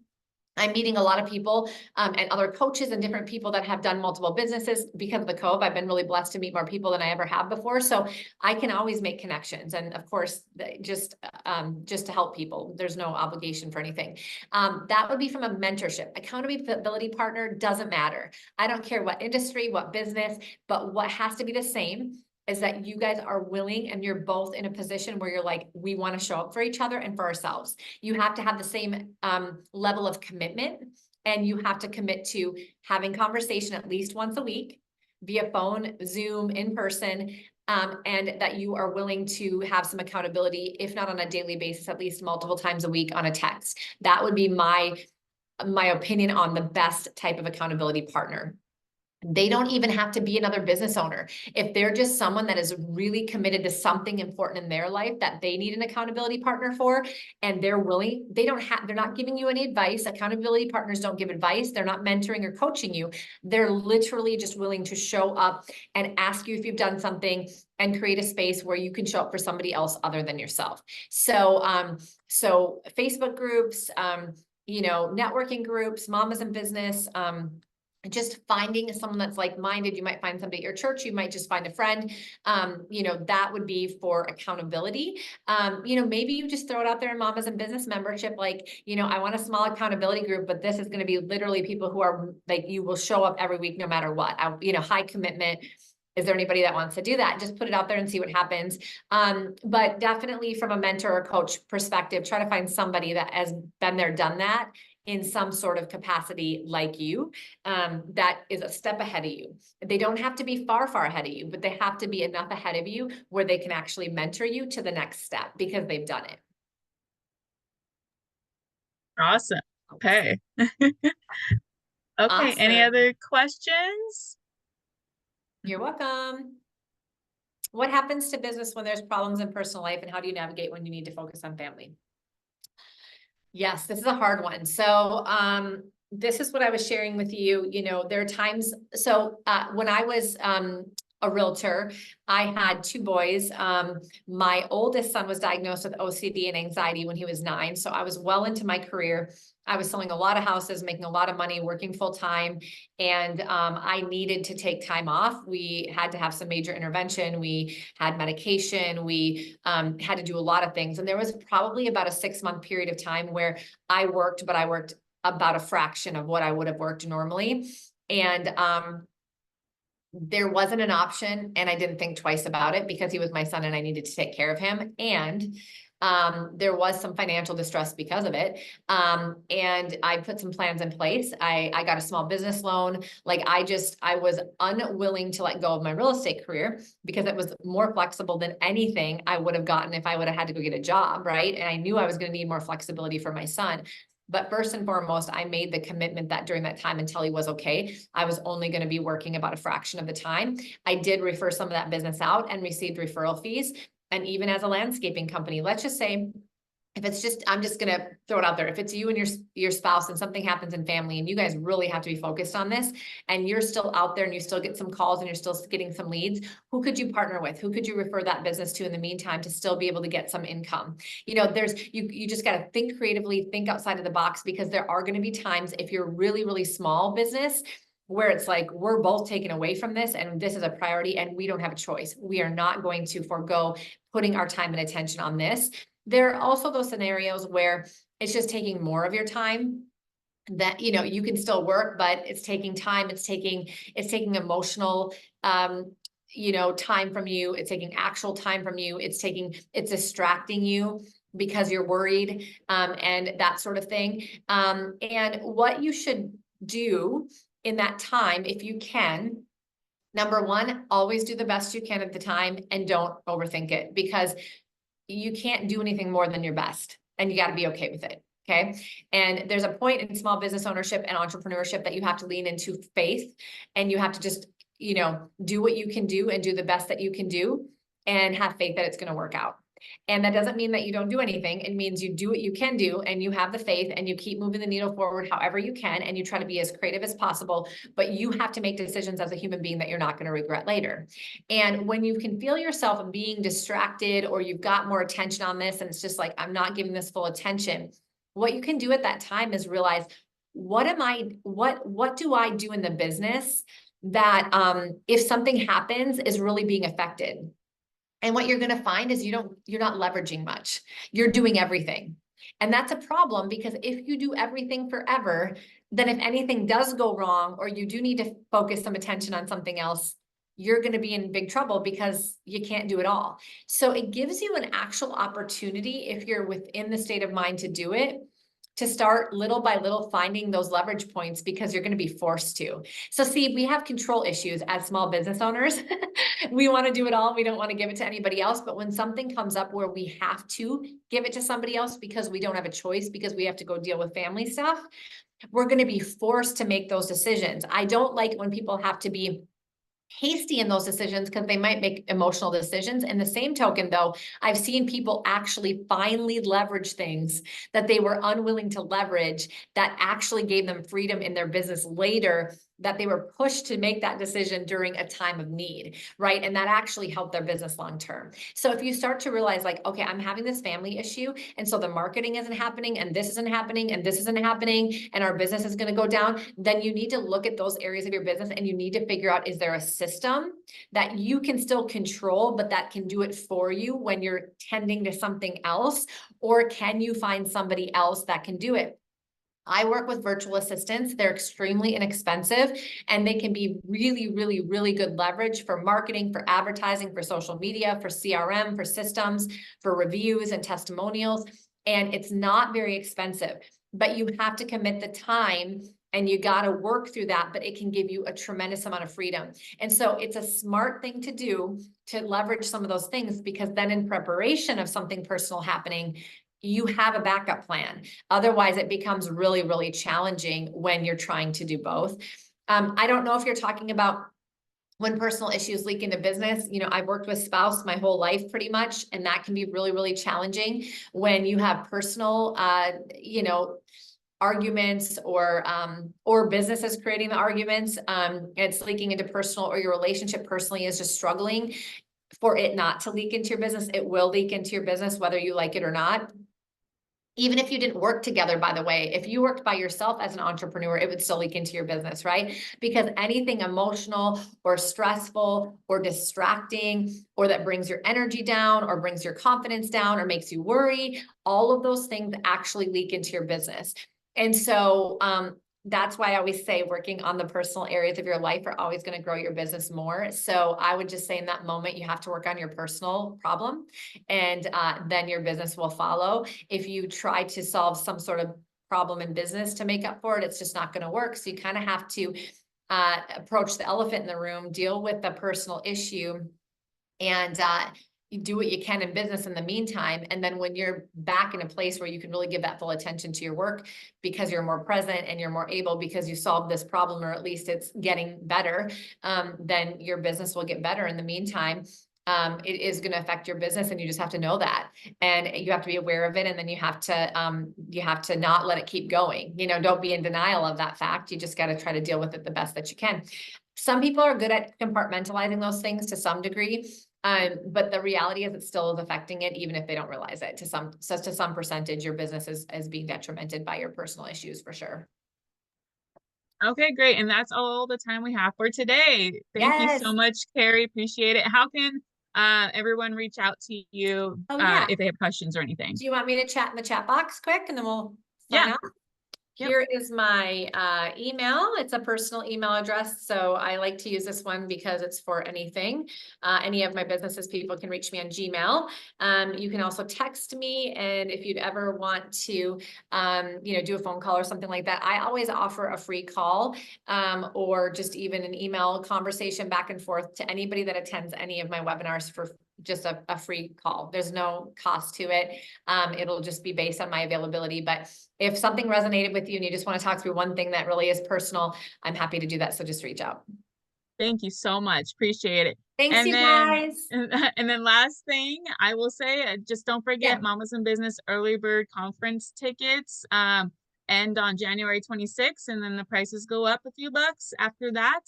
I'm meeting a lot of people and other coaches and different people that have done multiple businesses because of the COve. I've been really blessed to meet more people than I ever have before. So I can always make connections. And of course, just to help people, there's no obligation for anything. That would be from a mentorship. Accountability partner doesn't matter. I don't care what industry, what business, but what has to be the same is that you guys are willing and you're both in a position where you're like, we want to show up for each other and for ourselves. You have to have the same level of commitment, and you have to commit to having conversation at least once a week via phone, Zoom, in person, and that you are willing to have some accountability, if not on a daily basis, at least multiple times a week on a text. That would be my opinion on the best type of accountability partner. They don't even have to be another business owner. If they're just someone that is really committed to something important in their life that they need an accountability partner for, and they're willing, they're not giving you any advice. Accountability partners don't give advice. They're not mentoring or coaching you. They're literally just willing to show up and ask you if you've done something and create a space where you can show up for somebody else other than yourself. So, so Facebook groups, networking groups, Mamas in Business, just finding someone that's like-minded. You might find somebody at your church, you might just find a friend. That would be for accountability. Maybe you just throw it out there in Mamas in Business membership, like, I want a small accountability group, but this is going to be literally people who are like, you will show up every week, no matter what. High commitment. Is there anybody that wants to do that? Just put it out there and see what happens. But definitely from a mentor or coach perspective, try to find somebody that has been there, done that in some sort of capacity like you, that is a step ahead of you. They don't have to be far, far ahead of you, but they have to be enough ahead of you where they can actually mentor you to the next step because they've done it. Awesome. Okay. Okay. Any Awesome. other questions? You're welcome. What happens to business when there's problems in personal life, and how do you navigate when you need to focus on family? Yes, this is a hard one. So, this is what I was sharing with you. There are times, so, when I was, a realtor, I had 2 boys. My oldest son was diagnosed with OCD and anxiety when he was 9. So I was well into my career. I was selling a lot of houses, making a lot of money, working full time. And, I needed to take time off. We had to have some major intervention. We had medication. We, had to do a lot of things. And there was probably about a 6-month period of time where I worked, but I worked about a fraction of what I would have worked normally. And, there wasn't an option, and I didn't think twice about it because he was my son and I needed to take care of him. And There was some financial distress because of it. And I put some plans in place. I got a small business loan. Like I was unwilling to let go of my real estate career because it was more flexible than anything I would have gotten if I would have had to go get a job, right? And I knew I was going to need more flexibility for my son. But first and foremost, I made the commitment that during that time until he was okay, I was only going to be working about a fraction of the time. I did refer some of that business out and received referral fees. And even as a landscaping company, let's just say, if it's just, I'm just going to throw it out there. If it's you and your spouse and something happens in family and you guys really have to be focused on this and you're still out there and you still get some calls and you're still getting some leads, who could you partner with? Who could you refer that business to in the meantime to still be able to get some income? You know, you just got to think creatively, think outside of the box, because there are going to be times if you're really, really small business where it's like, we're both taken away from this and this is a priority and we don't have a choice. We are not going to forego putting our time and attention on this. There are also those scenarios where it's just taking more of your time that, you know, you can still work, but it's taking time. It's taking emotional, you know, time from you. It's taking actual time from you. It's distracting you because you're worried, and that sort of thing. And what you should do in that time, if you can, number one, always do the best you can at the time and don't overthink it, because you can't do anything more than your best and you got to be okay with it. Okay. And there's a point in small business ownership and entrepreneurship that you have to lean into faith, and you have to just, you know, do what you can do and do the best that you can do and have faith that it's going to work out. And that doesn't mean that you don't do anything. It means you do what you can do and you have the faith and you keep moving the needle forward however you can. And you try to be as creative as possible, but you have to make decisions as a human being that you're not going to regret later. And when you can feel yourself being distracted or you've got more attention on this and it's just like, I'm not giving this full attention, what you can do at that time is realize, what do I do in the business that, if something happens, is really being affected? And what you're going to find is you're not leveraging much. You're doing everything. And that's a problem, because if you do everything forever, then if anything does go wrong, or you do need to focus some attention on something else, you're going to be in big trouble because you can't do it all. So it gives you an actual opportunity, if you're within the state of mind to do it, to start little by little finding those leverage points, because you're going to be forced to. So see, we have control issues as small business owners. We want to do it all. We don't want to give it to anybody else. But when something comes up where we have to give it to somebody else because we don't have a choice, because we have to go deal with family stuff, we're going to be forced to make those decisions. I don't like when people have to be hasty in those decisions because they might make emotional decisions. In the same token, though, I've seen people actually finally leverage things that they were unwilling to leverage, that actually gave them freedom in their business later, that they were pushed to make that decision during a time of need, right? And that actually helped their business long-term. So if you start to realize, like, okay, I'm having this family issue, and so the marketing isn't happening, and this isn't happening, and this isn't happening, and our business is going to go down, then you need to look at those areas of your business and you need to figure out, is there a system that you can still control, but that can do it for you when you're tending to something else? Or can you find somebody else that can do it? I work with virtual assistants. They're extremely inexpensive, and they can be really, really, really good leverage for marketing, for advertising, for social media, for CRM, for systems, for reviews and testimonials. And it's not very expensive, but you have to commit the time and you got to work through that, but it can give you a tremendous amount of freedom. And so it's a smart thing to do to leverage some of those things, because then in preparation of something personal happening, you have a backup plan. Otherwise, it becomes really, really challenging when you're trying to do both. I don't know if you're talking about when personal issues leak into business. You know, I've worked with spouse my whole life pretty much, and that can be really, really challenging when you have personal, you know, arguments, or business is creating the arguments. It's leaking into personal, or your relationship personally is just struggling for it not to leak into your business. It will leak into your business, whether you like it or not. Even if you didn't work together, by the way, if you worked by yourself as an entrepreneur, it would still leak into your business, right? Because anything emotional or stressful or distracting, or that brings your energy down or brings your confidence down or makes you worry, all of those things actually leak into your business. And so that's why I always say working on the personal areas of your life are always going to grow your business more. So I would just say in that moment, you have to work on your personal problem, and then your business will follow. If you try to solve some sort of problem in business to make up for it, it's just not going to work. So you kind of have to approach the elephant in the room, deal with the personal issue, and you do what you can in business in the meantime. And then when you're back in a place where you can really give that full attention to your work, because you're more present and you're more able, because you solved this problem, or at least it's getting better, then your business will get better. In the meantime, it is going to affect your business, and you just have to know that, and you have to be aware of it. And then you have to not let it keep going. Don't be in denial of that fact. You just got to try to deal with it the best that you can. Some people are good at compartmentalizing those things to some degree. But the reality is it still is affecting it, even if they don't realize it. To some percentage, your business is being detrimented by your personal issues, for sure. Okay, great. And that's all the time we have for today. Thank you Yes. so much, Cari. Appreciate it. How can everyone reach out to you Oh, yeah. if they have questions or anything? Do you want me to chat in the chat box quick, and then we'll sign Yeah. off? Yep. Here is my email. It's a personal email address, so I like to use this one because it's for anything. Any of my businesses, people can reach me on Gmail. You can also text me, and if you'd ever want to, do a phone call or something like that, I always offer a free call, or just even an email conversation back and forth to anybody that attends any of my webinars for just a free call. There's no cost to it. It'll just be based on my availability. But if something resonated with you and you just want to talk through one thing that really is personal, I'm happy to do that. So just reach out. Thank you so much. Appreciate it. Thanks, And you then, guys. and then last thing I will say, just don't Yeah. forget Mamas in Business Early Bird Conference tickets end on January 26th, and then the prices go up a few bucks after that.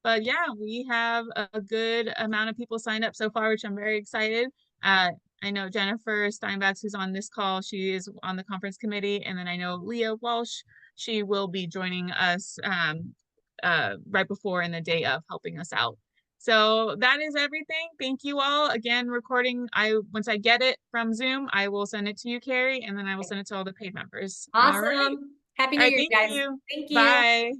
But yeah, we have a good amount of people signed up so far, which I'm very excited. I know Jennifer Steinbachs, who's on this call, she is on the conference committee. And then I know Leah Walsh, she will be joining us right before and the day of, helping us out. So that is everything. Thank you all. Again, recording, once I get it from Zoom, I will send it to you, Cari, and then I will send it to all the paid members. All right. Awesome. Happy All New right. Year, Thank guys. you. Thank you. Bye.